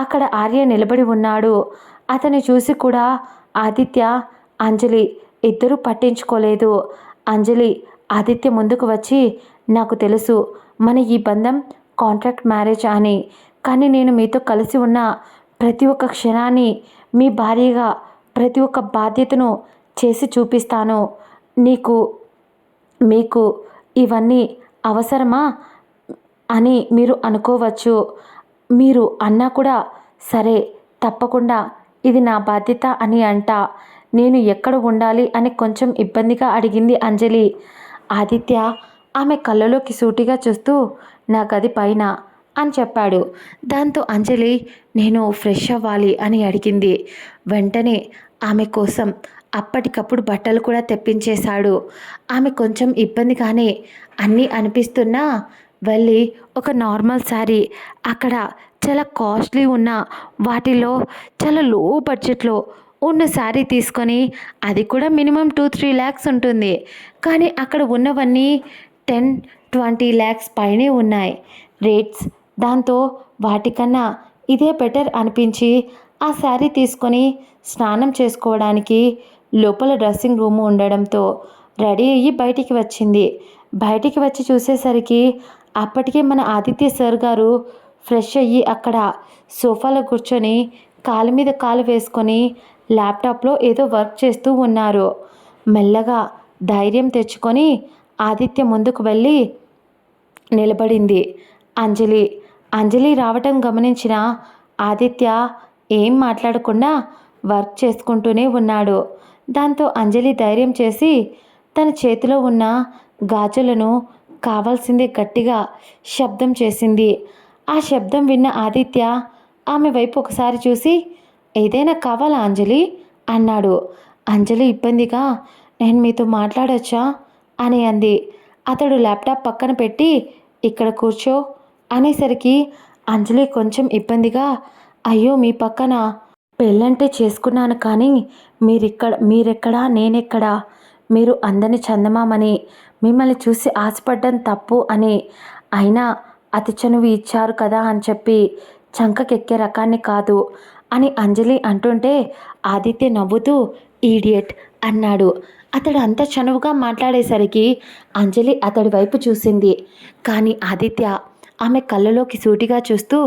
అక్కడ ఆర్య నిలబడి ఉన్నాడు. అతన్ని చూసి కూడా ఆదిత్య, అంజలి ఇద్దరూ పట్టించుకోలేదు. అంజలి ఆదిత్య ముందుకు వచ్చి, నాకు తెలుసు మన ఈ బంధం కాంట్రాక్ట్ మ్యారేజ్ అని, కానీ నేను మీతో కలిసి ఉన్న ప్రతి ఒక్క క్షణాన్ని మీ భార్యగా ప్రతి ఒక్క బాధ్యతను చేసి చూపిస్తాను. మీకు ఇవన్నీ అవసరమా అని మీరు అనుకోవచ్చు. మీరు అన్నా కూడా సరే తప్పకుండా ఇది నా బాధ్యత అని అంటా. నేను ఎక్కడ ఉండాలి అని కొంచెం ఇబ్బందిగా అడిగింది అంజలి. ఆదిత్య ఆమె కళ్ళలోకి సూటిగా చూస్తూ నా గది పైన అని చెప్పాడు. దాంతో అంజలి నేను ఫ్రెష్ అవ్వాలి అని అడిగింది. వెంటనే ఆమె కోసం అప్పటికప్పుడు బట్టలు కూడా తెప్పించేశాడు. ఆమె కొంచెం ఇబ్బందిగానే అన్నీ అనిపిస్తున్నా వెళ్ళి ఒక నార్మల్ శారీ అక్కడ చాలా కాస్ట్లీ ఉన్న వాటిలో చాలా లో బడ్జెట్లో ఉన్న శారీ తీసుకొని, అది కూడా మినిమం 2-3 ల్యాక్స్ ఉంటుంది. కానీ అక్కడ ఉన్నవన్నీ 10-20 ల్యాక్స్ పైనే ఉన్నాయి రేట్స్. దాంతో వాటికన్నా ఇదే బెటర్ అనిపించి ఆ శారీ తీసుకొని స్నానం చేసుకోవడానికి లోపల డ్రెస్సింగ్ రూమ్ ఉండడంతో రెడీ అయ్యి బయటికి వచ్చింది. బయటికి వచ్చి చూసేసరికి అప్పటికే మన ఆదిత్య సార్ గారు ఫ్రెష్ అయ్యి అక్కడ సోఫాలో కూర్చొని కాలు మీద కాలు వేసుకొని ల్యాప్టాప్లో ఏదో వర్క్ చేస్తూ ఉన్నారు. మెల్లగా ధైర్యం తెచ్చుకొని ఆదిత్య ముందుకు వెళ్ళి నిలబడింది అంజలి రావటం గమనించిన ఆదిత్య ఏం మాట్లాడకుండా వర్క్ చేసుకుంటూనే ఉన్నాడు. దాంతో అంజలి ధైర్యం చేసి తన చేతిలో ఉన్న గాజులను కావాల్సిందే గట్టిగా శబ్దం చేసింది. ఆ శబ్దం విన్న ఆదిత్య ఆమె వైపు ఒకసారి చూసి, ఏదైనా కావాలా అంజలి అన్నాడు. అంజలి ఇబ్బందిగా, నేను మీతో మాట్లాడొచ్చా అని అంది. అతడు ల్యాప్టాప్ పక్కన పెట్టి ఇక్కడ కూర్చో అనేసరికి అంజలి కొంచెం ఇబ్బందిగా, అయ్యో మీ పక్కన పెళ్ళంటే చేసుకున్నాను, కానీ మీరెక్కడా నేనెక్కడా, మీరు అందని చందమామని, మిమ్మల్ని చూసి ఆశపడ్డం తప్పు అని, అయినా అతి చనువు ఇచ్చారు కదా అని చెప్పి చంకకెక్కే రకాన్ని కాదు అని అంజలి అంటుంటే ఆదిత్య నవ్వుతూ ఈడియట్ అన్నాడు. అతడు అంత చనువుగా మాట్లాడేసరికి అంజలి అతడి వైపు చూసింది. కానీ ఆదిత్య ఆమె కళ్ళలోకి సూటిగా చూస్తూ,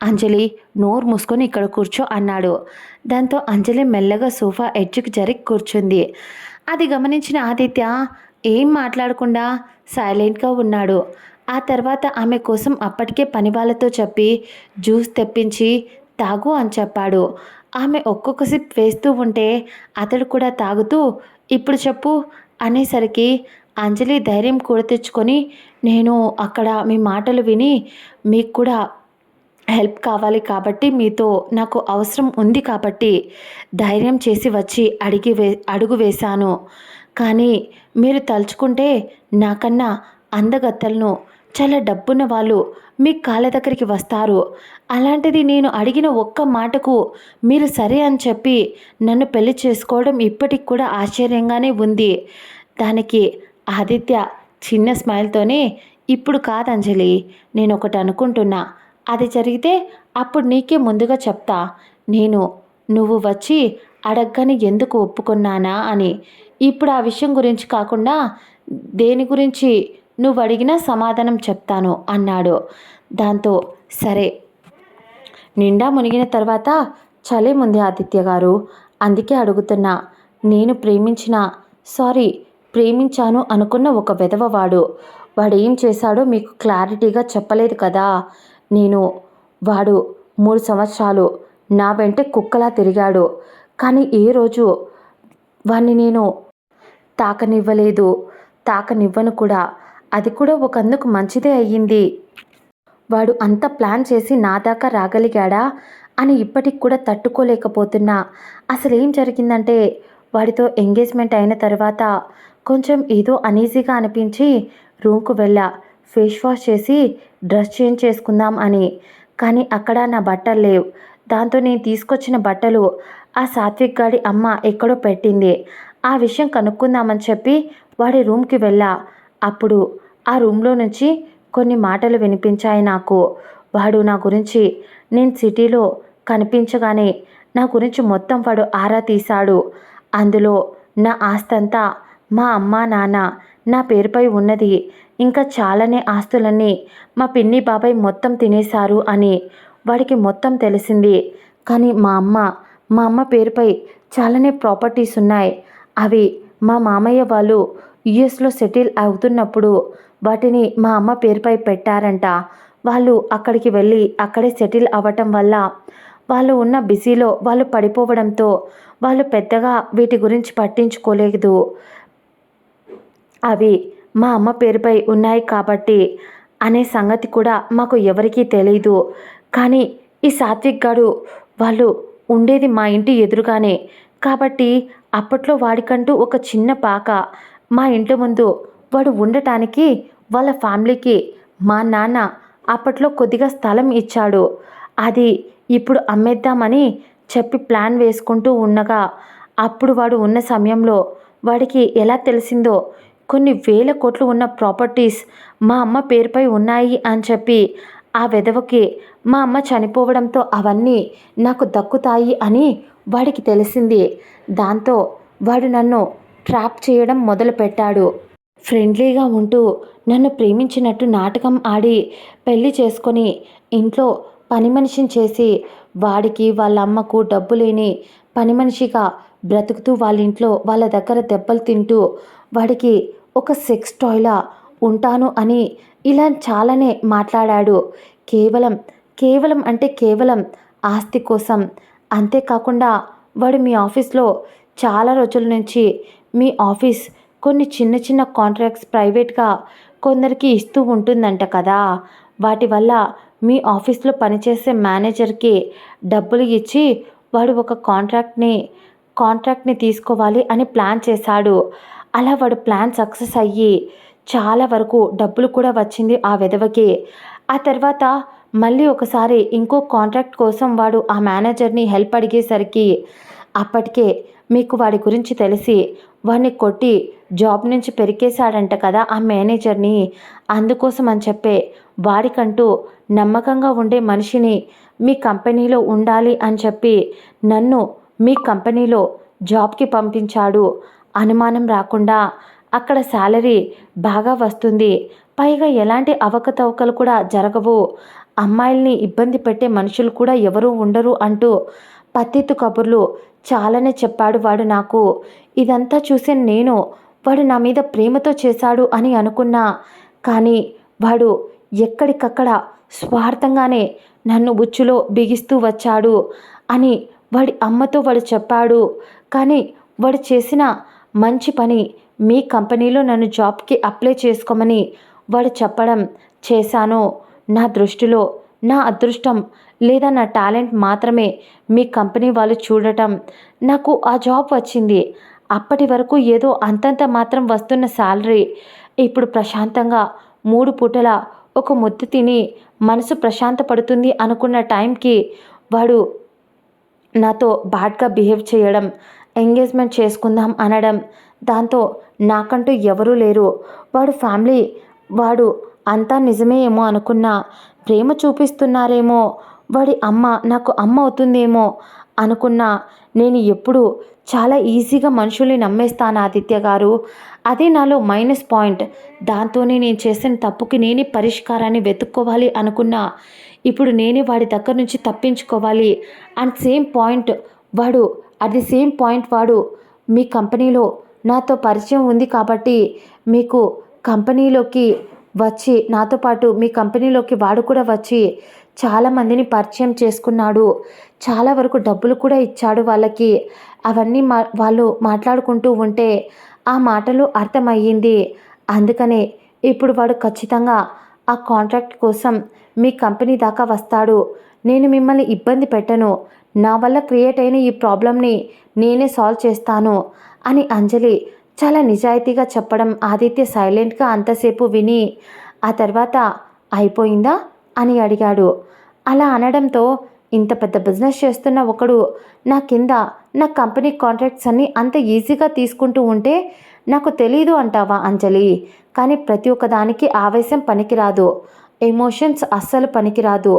అంజలి నోరు మూసుకొని ఇక్కడ కూర్చో అన్నాడు. దాంతో అంజలి మెల్లగా సోఫా ఎడ్జ్కి జరిగి కూర్చుంది. అది గమనించిన ఆదిత్య ఏం మాట్లాడకుండా సైలెంట్గా ఉన్నాడు. ఆ తర్వాత ఆమె కోసం అప్పటికే పని వాళ్ళతో చెప్పి జ్యూస్ తెప్పించి తాగు అని చెప్పాడు. ఆమె ఒక్కొక్క సిప్ వేస్తూ ఉంటే అతడు కూడా తాగుతూ, ఇప్పుడు చెప్పు అనేసరికి అంజలి ధైర్యం కూడా తెచ్చుకొని, నేను అక్కడ మీ మాటలు విని మీకు కూడా హెల్ప్ కావాలి కాబట్టి, మీతో నాకు అవసరం ఉంది కాబట్టి ధైర్యం చేసి వచ్చి అడుగు వేశాను. కానీ మీరు తలుచుకుంటే నాకన్నా అందగత్తెలను, చాలా డబ్బున్న వాళ్ళు మీ కాళ్ళ దగ్గరికి వస్తారు. అలాంటిది నేను అడిగిన ఒక్క మాటకు మీరు సరే అని చెప్పి నన్ను పెళ్లి చేసుకోవడం ఇప్పటికి కూడా ఆశ్చర్యంగానే ఉంది. దానికి ఆదిత్య చిన్న స్మైల్తోనే, ఇప్పుడు కాదు అంజలి, నేను ఒకటి అనుకుంటున్నా. అది జరిగితే అప్పుడు నీకే ముందుగా చెప్తా. నేను నువ్వు వచ్చి అడగని ఎందుకు ఒప్పుకున్నానా అని. ఇప్పుడు ఆ విషయం గురించి కాకుండా దేని గురించి నువ్వు అడిగినా సమాధానం చెప్తాను అన్నాడు. దాంతో సరే, నిండా మునిగిన తర్వాత చలేముంది ఆదిత్య గారు, అందుకే అడుగుతున్నా. నేను ప్రేమించాను అనుకున్న ఒక వెధవవాడు. వాడేం చేశాడో మీకు క్లారిటీగా చెప్పలేదు కదా. వాడు 3 సంవత్సరాలు నా వెంటే కుక్కలా తిరిగాడు. కానీ ఏ రోజు వాణ్ణి నేను తాకనివ్వను కూడా. అది కూడా ఒకందుకు మంచిదే అయ్యింది. వాడు అంత ప్లాన్ చేసి నా దాకా రాగలిగాడా అని ఇప్పటికి కూడా తట్టుకోలేకపోతున్నా. అసలేం జరిగిందంటే, వాడితో ఎంగేజ్మెంట్ అయిన తర్వాత కొంచెం ఏదో అనీజీగా అనిపించి రూమ్కు వెళ్ళా. ఫేస్ వాష్ చేసి డ్రెస్ చేంజ్ చేసుకుందాం అని. కానీ అక్కడ నా బట్టలు లేవు. దాంతో నేను తీసుకొచ్చిన బట్టలు ఆ సాత్విక్ గాడి అమ్మ ఎక్కడో పెట్టింది. ఆ విషయం కనుక్కుందామని చెప్పి వాడి రూమ్కి వెళ్ళా. అప్పుడు ఆ రూమ్లో నుంచి కొన్ని మాటలు వినిపించాయి నాకు. వాడు నా గురించి నేను సిటీలో కనిపించగానే నా గురించి మొత్తం వాడు ఆరా తీశాడు. అందులో నా ఆస్తంతా మా అమ్మ నాన్న నా పేరుపై ఉన్నది, ఇంకా చాలానే ఆస్తులన్నీ మా పిన్ని బాబాయ్ మొత్తం తినేశారు అని వాడికి మొత్తం తెలిసింది. కానీ మా అమ్మ పేరుపై చాలానే ప్రాపర్టీస్ ఉన్నాయి. అవి మా మామయ్య వాళ్ళు యుఎస్లో సెటిల్ అవుతున్నప్పుడు వాటిని మా అమ్మ పేరుపై పెట్టారంట. వాళ్ళు అక్కడికి వెళ్ళి అక్కడే సెటిల్ అవ్వటం వల్ల వాళ్ళు ఉన్న బిజీలో వాళ్ళు పడిపోవడంతో వాళ్ళు పెద్దగా వీటి గురించి పట్టించుకోలేదు. అవి మా అమ్మ పేరుపై ఉన్నాయి కాబట్టి అనే సంగతి కూడా మాకు ఎవరికీ తెలీదు. కానీ ఈ సాత్విక్ గాడు వాళ్ళు ఉండేది మా ఇంటి ఎదురుగానే కాబట్టి అప్పట్లో వాడికంటూ ఒక చిన్న పాక మా ఇంటి ముందు వాడు ఉండటానికి వాళ్ళ ఫ్యామిలీకి మా నాన్న అప్పట్లో కొద్దిగా స్థలం ఇచ్చాడు. అది ఇప్పుడు అమ్మేద్దామని చెప్పి ప్లాన్ వేసుకుంటూ ఉండగా అప్పుడు వాడు ఉన్న సమయంలో వాడికి ఎలా తెలిసిందో కొన్ని వేల కోట్లు ఉన్న ప్రాపర్టీస్ మా అమ్మ పేరుపై ఉన్నాయి అని చెప్పి ఆ వెధవకి మా అమ్మ చనిపోవడంతో అవన్నీ నాకు దక్కుతాయి అని వాడికి తెలిసింది. దాంతో వాడు నన్ను ట్రాప్ చేయడం మొదలుపెట్టాడు. ఫ్రెండ్లీగా ఉంటూ నన్ను ప్రేమించినట్టు నాటకం ఆడి పెళ్లి చేసుకొని ఇంట్లో పని మనిషిని చేసి వాడికి వాళ్ళ అమ్మకు డబ్బు లేని పని మనిషిగా బ్రతుకుతూ వాళ్ళ ఇంట్లో వాళ్ళ దగ్గర దెబ్బలు తింటూ వాడికి ఒక సెక్స్ టాయ్లా ఉంటాను అని ఇలా చాలానే మాట్లాడాడు. కేవలం అంటే కేవలం ఆస్తి కోసం. అంతేకాకుండా వాడు మీ ఆఫీస్లో చాలా రోజుల నుంచి మీ ఆఫీస్ కొన్ని చిన్న చిన్న కాంట్రాక్ట్స్ ప్రైవేట్గా కొందరికి ఇస్తూ ఉంటుందంట కదా. వాటి వల్ల మీ ఆఫీస్లో పనిచేసే మేనేజర్కి డబ్బులు ఇచ్చి వాడు ఒక కాంట్రాక్ట్ని తీసుకోవాలి అని ప్లాన్ చేశాడు. అలా వాడు ప్లాన్ సక్సెస్ అయ్యి చాలా వరకు డబ్బులు కూడా వచ్చింది ఆ వెధవకి. ఆ తర్వాత మళ్ళీ ఒకసారి ఇంకో కాంట్రాక్ట్ కోసం వాడు ఆ మేనేజర్ని హెల్ప్ అడిగేసరికి అప్పటికే మీకు వాడి గురించి తెలిసి వాడిని కొట్టి జాబ్ నుంచి పెరికేశాడంట కదా ఆ మేనేజర్ని. అందుకోసం అని చెప్పే వాడికంటూ నమ్మకంగా ఉండే మనిషిని మీ కంపెనీలో ఉండాలి అని చెప్పి నన్ను మీ కంపెనీలో జాబ్కి పంపించాడు. అనుమానం రాకుండా అక్కడ శాలరీ బాగా వస్తుంది, పైగా ఎలాంటి అవకతవకలు కూడా జరగవు, అమ్మాయిల్ని ఇబ్బంది పెట్టే మనుషులు కూడా ఎవరూ ఉండరు అంటూ పత్తిత్తు కబుర్లు చాలానే చెప్పాడు వాడు నాకు. ఇదంతా చూసి నేను వాడు నా మీద ప్రేమతో చేశాడు అని అనుకున్నా. కానీ వాడు ఎక్కడికక్కడ స్వార్థంగానే నన్ను ఉచ్చులో బిగిస్తూ వచ్చాడు అని వాడి అమ్మతో వాడు చెప్పాడు. కానీ వాడు చేసిన మంచి పని మీ కంపెనీలో నన్ను జాబ్కి అప్లై చేసుకోమని వాడు చెప్పడం చేశాను. నా దృష్టిలో నా అదృష్టం లేదా నా టాలెంట్ మాత్రమే మీ కంపెనీ వాళ్ళు చూడటం నాకు ఆ జాబ్ వచ్చింది. అప్పటి వరకు ఏదో అంతంత మాత్రం వస్తున్న శాలరీ ఇప్పుడు ప్రశాంతంగా 3 పూటల ఒక ముద్ద తిని మనసు ప్రశాంతపడుతుంది అనుకున్న టైంకి వాడు నాతో బ్యాడ్గా బిహేవ్ చేయడం, ఎంగేజ్మెంట్ చేసుకుందాం అనడం, దాంతో నాకంటూ ఎవరూ లేరు. వాడు అంతా నిజమే ఏమో అనుకున్నా. ప్రేమ చూపిస్తున్నారేమో, వాడి అమ్మ నాకు అమ్మ అవుతుందేమో అనుకున్నా. నేను ఎప్పుడు చాలా ఈజీగా మనుషుల్ని నమ్మేస్తాను ఆదిత్య గారు. అదే నాలో మైనస్ పాయింట్. దాంతోనే నేను చేసిన తప్పుకి నేనే పరిష్కారాన్ని వెతుక్కోవాలి అనుకున్నా. ఇప్పుడు నేనే వాడి దగ్గర నుంచి తప్పించుకోవాలి. అండ్ సేమ్ పాయింట్ వాడు అట్ ది సేమ్ పాయింట్ వాడు మీ కంపెనీలో నాతో పరిచయం ఉంది కాబట్టి మీకు కంపెనీలోకి వచ్చి నాతో పాటు మీ కంపెనీలోకి వాడు కూడా వచ్చి చాలామందిని పరిచయం చేసుకున్నాడు. చాలా వరకు డబ్బులు కూడా ఇచ్చాడు వాళ్ళకి. అవన్నీ వాళ్ళు మాట్లాడుకుంటూ ఉంటే ఆ మాటలు అర్థమయ్యింది. అందుకనే ఇప్పుడు వాడు ఖచ్చితంగా ఆ కాంట్రాక్ట్ కోసం మీ కంపెనీ దాకా వస్తాడు. నేను మిమ్మల్ని ఇబ్బంది పెట్టను. నా వల్ల క్రియేట్ అయిన ఈ ప్రాబ్లమ్ని నేనే సాల్వ్ చేస్తాను అని అంజలి చాలా నిజాయితీగా చెప్పడం ఆదిత్య సైలెంట్గా అంతసేపు విని ఆ తర్వాత అయిపోయిందా అని అడిగాడు. అలా అనడంతో ఇంత పెద్ద బిజినెస్ చేస్తున్న ఒకడు నా కింద నా కంపెనీ కాంట్రాక్ట్స్ అన్నీ అంత ఈజీగా తీసుకుంటూ ఉంటే నాకు తెలీదు అంటావా అంజలి? కానీ ప్రతి ఒక్కదానికి ఆవేశం పనికిరాదు, ఎమోషన్స్ అస్సలు పనికిరాదు.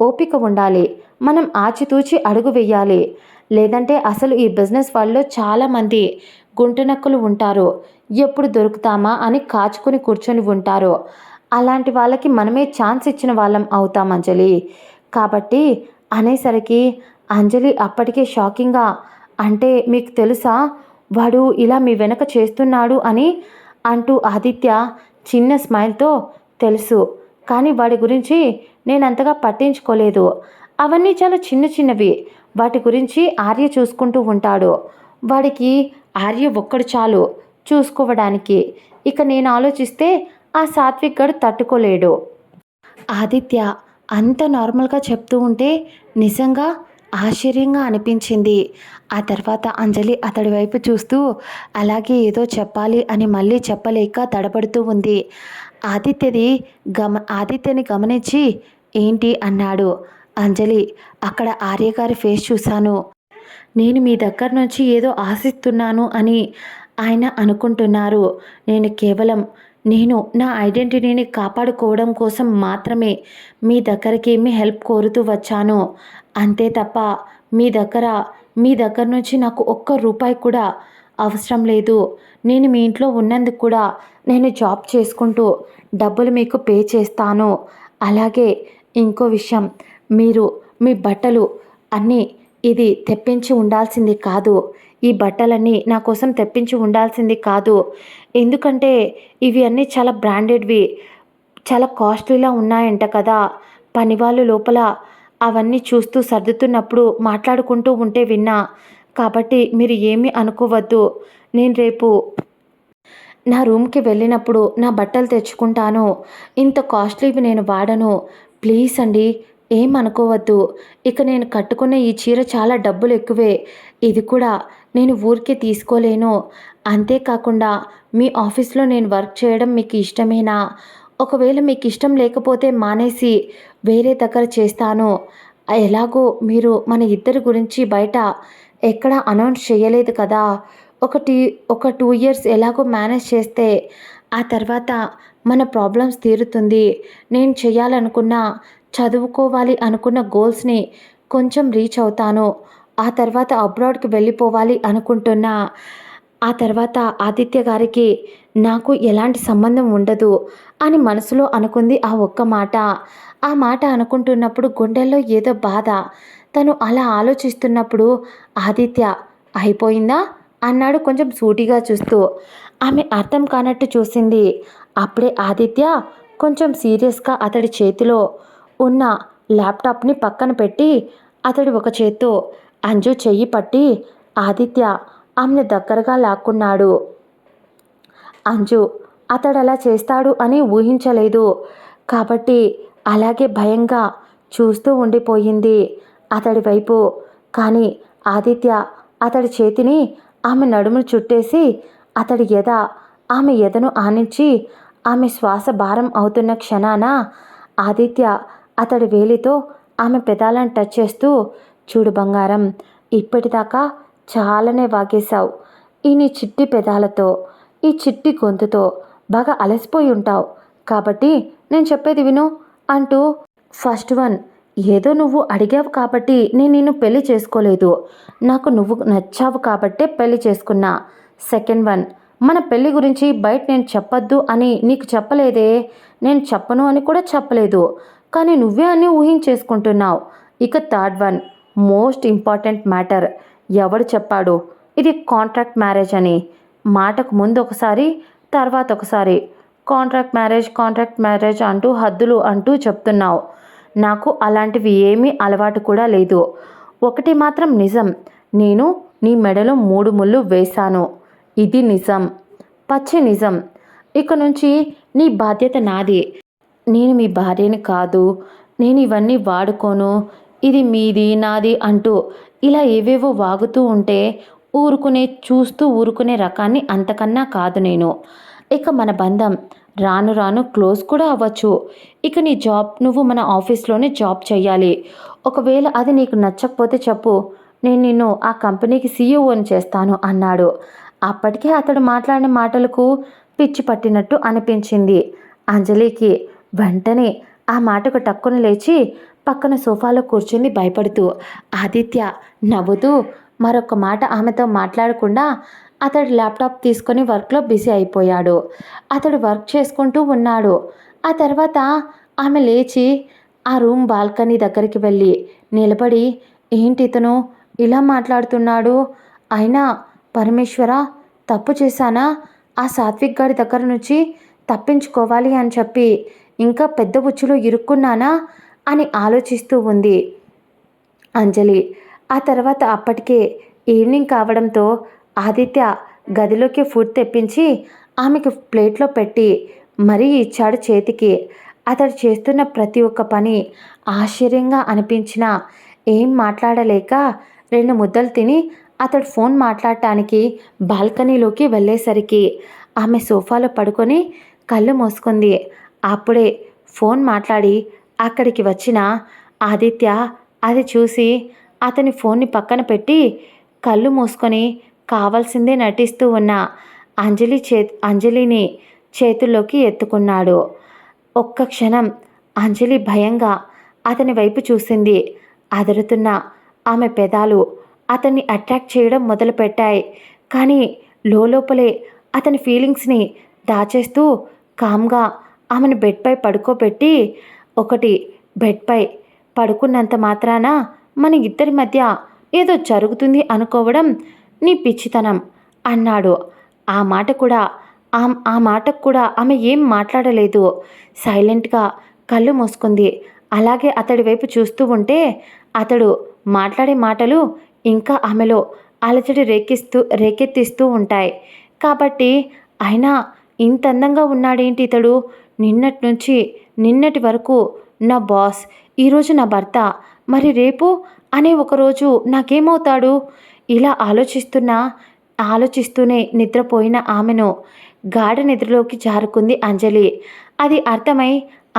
ఓపిక ఉండాలి. మనం ఆచితూచి అడుగు వెయ్యాలి. లేదంటే అసలు ఈ బిజినెస్ వాళ్ళలో చాలామంది గుంటనక్కలు ఉంటారు. ఎప్పుడు దొరుకుతామా అని కాచుకొని కూర్చొని ఉంటారు. అలాంటి వాళ్ళకి మనమే ఛాన్స్ ఇచ్చిన వాళ్ళం అవుతాం అంజలి. కాబట్టి అనేసరికి అంజలి అప్పటికే షాకింగ్గా, అంటే మీకు తెలుసా వాడు ఇలా మీ వెనక చేస్తున్నాడు అని అంటూ ఆదిత్య చిన్న స్మైల్తో తెలుసు, కానీ వాడి గురించి నేనంతగా పట్టించుకోలేదు. అవన్నీ చాలా చిన్న చిన్నవి. వాటి గురించి ఆర్య చూసుకుంటూ ఉంటాడు. వాడికి ఆర్య ఒక్కడు చాలు చూసుకోవడానికి. ఇక నేను ఆలోచిస్తే ఆ సాత్విక్ గడు తట్టుకోలేడు. ఆదిత్య అంత నార్మల్గా చెప్తూ ఉంటే నిజంగా ఆశ్చర్యంగా అనిపించింది. ఆ తర్వాత అంజలి అతడి వైపు చూస్తూ అలాగే ఏదో చెప్పాలి అని మళ్ళీ చెప్పలేక తడబడుతూ ఉంది. ఆదిత్యని గమనించి ఏంటి అన్నాడు. అంజలి అక్కడ ఆర్యగారి ఫేస్ చూశాను. నేను మీ దగ్గర నుంచి ఏదో ఆశిస్తున్నాను అని ఆయన అనుకుంటున్నారు. నేను కేవలం నా ఐడెంటిటీని కాపాడుకోవడం కోసం మాత్రమే మీ దగ్గరికి మీ హెల్ప్ కోరుతూ వచ్చాను. అంతే తప్ప మీ దగ్గర నుంచి నాకు ఒక్క రూపాయి కూడా అవసరం లేదు. నేను మీ ఇంట్లో ఉన్నందుకు కూడా నేను జాబ్ చేసుకుంటూ డబ్బులు మీకు పే చేస్తాను. అలాగే ఇంకో విషయం, మీరు మీ బట్టలు అన్నీ ఇది తెప్పించి ఉండాల్సింది కాదు. ఈ బట్టలన్నీ నా కోసం తెప్పించి ఉండాల్సింది కాదు. ఎందుకంటే ఇవి అన్నీ చాలా బ్రాండెడ్వి, చాలా కాస్ట్లీలా ఉన్నాయంట కదా. పనివాళ్ళు లోపల అవన్నీ చూస్తూ సర్దుతున్నప్పుడు మాట్లాడుకుంటూ ఉంటే విన్నా. కాబట్టి మీరు ఏమీ అనుకోవద్దు. నేను రేపు నా రూమ్కి వెళ్ళినప్పుడు నా బట్టలు తెచ్చుకుంటాను. ఇంత కాస్ట్లీవి నేను వాడను. ప్లీజ్ అండి, ఏమనుకోవద్దు. ఇక నేను కట్టుకున్న ఈ చీర చాలా డబ్బులు ఎక్కువే. ఇది కూడా నేను ఊరికే తీసుకోలేను. అంతేకాకుండా మీ ఆఫీస్లో నేను వర్క్ చేయడం మీకు ఇష్టమేనా? ఒకవేళ మీకు ఇష్టం లేకపోతే మానేసి వేరే దగ్గర చేస్తాను. ఎలాగో మీరు మన ఇద్దరి గురించి బయట ఎక్కడ అనౌన్స్ చేయలేదు కదా. ఒక 2 ఇయర్స్ ఎలాగో మేనేజ్ చేస్తే ఆ తర్వాత మన ప్రాబ్లమ్స్ తీరుతుంది. నేను చేయాలనుకున్న, చదువుకోవాలి అనుకున్న గోల్స్ని కొంచెం రీచ్ అవుతాను. ఆ తర్వాత అబ్రాడ్కి వెళ్ళిపోవాలి అనుకుంటున్నా. ఆ తర్వాత ఆదిత్య గారికి నాకు ఎలాంటి సంబంధం ఉండదు అని మనసులో అనుకుంది ఆ ఒక్క మాట. ఆ మాట అనుకుంటున్నప్పుడు గుండెల్లో ఏదో బాధ. తను అలా ఆలోచిస్తున్నప్పుడు ఆదిత్య అయిపోయిందా అన్నాడు కొంచెం సూటిగా చూస్తూ. ఆమె అర్థం కానట్టు చూసింది. అప్పుడే ఆదిత్య కొంచెం సీరియస్గా అతడి చేతిలో ఉన్న ల్యాప్టాప్ని పక్కన పెట్టి అతడు ఒక చేత్తో అంజు చెయ్యి పట్టి ఆదిత్య ఆమెను దగ్గరగా లాక్కున్నాడు. అంజు అతడలా చేస్తాడు అని ఊహించలేదు కాబట్టి అలాగే భయంగా చూస్తూ ఉండిపోయింది అతడి వైపు. కానీ ఆదిత్య అతడి చేతిని ఆమె నడుమును చుట్టేసి ఆమె ఎదను ఆనించి ఆమె శ్వాస భారం అవుతున్న క్షణాన ఆదిత్య అతడి వేలితో ఆమె పెదాలను టచ్ చేస్తూ, చూడు బంగారం, ఇప్పటిదాకా చాలానే వాగేశావు. ఈ నీ చిట్టి పెదాలతో, ఈ చిట్టి గొంతుతో బాగా అలసిపోయి ఉంటావు. కాబట్టి నేను చెప్పేది విను అంటూ, ఫస్ట్ వన్, ఏదో నువ్వు అడిగావు కాబట్టి నేను నిన్ను పెళ్లి చేసుకోలేదు. నాకు నువ్వు నచ్చావు కాబట్టే పెళ్లి చేసుకున్నా. సెకండ్ వన్, మన పెళ్లి గురించి బయట నేను చెప్పొద్దు అని నీకు చెప్పలేదే. నేను చెప్పను అని కూడా చెప్పలేదు. కానీ నువ్వే అని ఊహించేసుకుంటున్నావు. ఇక third one, most important matter. ఎవడు చెప్పాడు ఇది కాంట్రాక్ట్ మ్యారేజ్ అని? మాటకు ముందు ఒకసారి, తర్వాత ఒకసారి కాంట్రాక్ట్ మ్యారేజ్ అంటూ హద్దులు అంటూ చెప్తున్నావు. నాకు అలాంటివి ఏమీ అలవాటు కూడా లేదు. ఒకటి మాత్రం నిజం, నేను నీ మెడలో 3 ముళ్ళు వేశాను. ఇది నిజం, పచ్చి నిజం. ఇక నుంచి నీ బాధ్యత నాది. నేను మీ భార్యని కాదు, నేను ఇవన్నీ వాడుకోను, ఇది మీది నాది అంటూ ఇలా ఏవేవో వాగుతూ ఉంటే చూస్తూ ఊరుకునే రకాన్ని అంతకన్నా కాదు నేను. ఇక మన బంధం రాను రాను క్లోజ్ కూడా అవ్వచ్చు. ఇక నీ జాబ్, నువ్వు మన ఆఫీస్లోనే జాబ్ చెయ్యాలి. ఒకవేళ అది నీకు నచ్చకపోతే చెప్పు, నేను నిన్ను ఆ కంపెనీకి సీఈఓని చేస్తాను అన్నాడు. అప్పటికే అతడు మాట్లాడిన మాటలకు పిచ్చి పట్టినట్టు అనిపించింది అంజలికి. వెంటనే ఆ మాటకు టక్కున లేచి పక్కన సోఫాలో కూర్చుంది భయపడుతూ. ఆదిత్య నవ్వుతూ మరొక మాట ఆమెతో మాట్లాడకుండా అతడు ల్యాప్టాప్ తీసుకొని వర్క్లో బిజీ అయిపోయాడు. అతడు వర్క్ చేసుకుంటూ ఉన్నాడు. ఆ తర్వాత ఆమె లేచి ఆ రూమ్ బాల్కనీ దగ్గరికి వెళ్ళి నిలబడి, ఏంటి ఇతను ఇలా మాట్లాడుతున్నాడు? అయినా పరమేశ్వర, తప్పు చేశానా? ఆ సాత్విక్ గారి దగ్గర నుంచి తప్పించుకోవాలి అని చెప్పి ఇంకా పెద్ద ఉచ్చులో ఇరుక్కున్నానా అని ఆలోచిస్తూ ఉంది అంజలి. ఆ తర్వాత అప్పటికే ఈవినింగ్ కావడంతో ఆదిత్య గదిలోకి ఫుడ్ తెప్పించి ఆమెకు ప్లేట్లో పెట్టి మరీ ఇచ్చాడు చేతికి. అతడు చేస్తున్న ప్రతి ఒక్క పని ఆశ్చర్యంగా అనిపించినా ఏం మాట్లాడలేక 2 ముద్దలు తిని అతడు ఫోన్ మాట్లాడటానికి బాల్కనీలోకి వెళ్ళేసరికి ఆమె సోఫాలో పడుకొని కళ్ళు మూసుకుంది. అప్పుడే ఫోన్ మాట్లాడి అక్కడికి వచ్చిన ఆదిత్య అది చూసి అతని ఫోన్ని పక్కన పెట్టి కళ్ళు మూసుకొని కావాల్సిందే నటిస్తూ ఉన్న అంజలిని చేతుల్లోకి ఎత్తుకున్నాడు. ఒక్క క్షణం అంజలి భయంగా అతని వైపు చూసింది. అదురుతున్న ఆమె పెదాలు అతన్ని అట్రాక్ట్ చేయడం మొదలుపెట్టాయి. కానీ లోపలే అతని ఫీలింగ్స్ని దాచేస్తూ కామ్గా ఆమెను బెడ్పై పడుకోబెట్టి, ఒకటి, బెడ్పై పడుకున్నంత మాత్రాన మన ఇద్దరి మధ్య ఏదో జరుగుతుంది అనుకోవడం నీ పిచ్చితనం అన్నాడు. ఆ మాటకు కూడా ఆమె ఏం మాట్లాడలేదు. సైలెంట్గా కళ్ళు మూసుకుంది. అలాగే అతడి వైపు చూస్తూ ఉంటే అతడు మాట్లాడే మాటలు ఇంకా ఆమెలో అలజడి రేకెత్తిస్తూ ఉంటాయి. కాబట్టి అయినా ఇంత అందంగా ఉన్నాడేంటి ఇతడు? నిన్నటి వరకు నా బాస్, ఈరోజు నా భర్త, మరి రేపు అనే ఒకరోజు నాకేమవుతాడు? ఇలా ఆలోచిస్తూనే నిద్రపోయిన ఆమెను గాఢ నిద్రలోకి జారుకుంది అంజలి. అది అర్థమై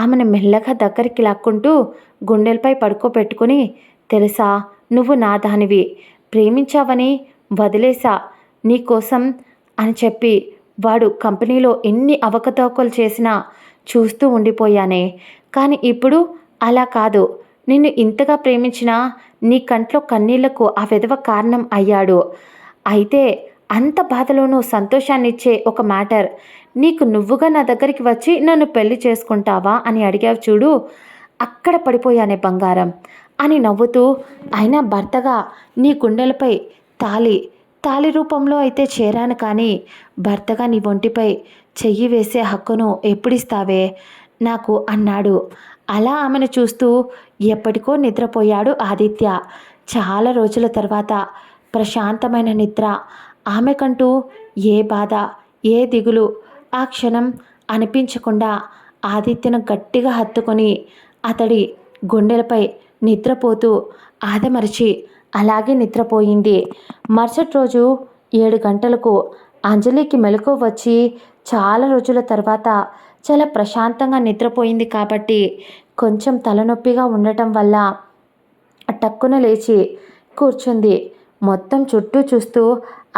ఆమెను మెల్లగా దగ్గరికి లాక్కుంటూ గుండెలపై పడుకోబెట్టుకుని, తెలుసా, నువ్వు నా దానివి, ప్రేమించావని వదిలేసా నీకోసం అని చెప్పి వాడు కంపెనీలో ఎన్ని అవకతవకలు చేసినా చూస్తూ ఉండిపోయానే. కానీ ఇప్పుడు అలా కాదు. నిన్ను ఇంతగా ప్రేమించినా నీ కంట్లో కన్నీళ్లకు ఆ విధవ కారణం అయ్యాడు. అయితే అంత బాధలోనూ సంతోషాన్నిచ్చే ఒక మ్యాటర్, నీకు నువ్వుగా నా దగ్గరికి వచ్చి నన్ను పెళ్లి చేసుకుంటావా అని అడిగావు చూడు, అక్కడ పడిపోయానే బంగారం అని నవ్వుతూ, అయినా భర్తగా నీ గుండెలపై తాళి రూపంలో అయితే చేరాను, కానీ భర్తగా నీ ఒంటిపై చెయ్యి వేసే హక్కును ఎప్పుడిస్తావే నాకు అన్నాడు. అలా ఆమెను చూస్తూ ఎప్పటికో నిద్రపోయాడు ఆదిత్య. చాలా రోజుల తర్వాత ప్రశాంతమైన నిద్ర. ఆమెకంటూ ఏ బాధ, ఏ దిగులు ఆ క్షణం అనిపించకుండా ఆదిత్యను గట్టిగా హత్తుకొని అతడి గుండెలపై నిద్రపోతూ ఆదమరిచి అలాగే నిద్రపోయింది. మరుసటి రోజు 7 గంటలకు అంజలికి మెలకువ వచ్చి చాలా రోజుల తర్వాత చాలా ప్రశాంతంగా నిద్రపోయింది. కాబట్టి కొంచెం తలనొప్పిగా ఉండటం వల్ల టక్కున లేచి కూర్చుంది. మొత్తం చుట్టూ చూస్తూ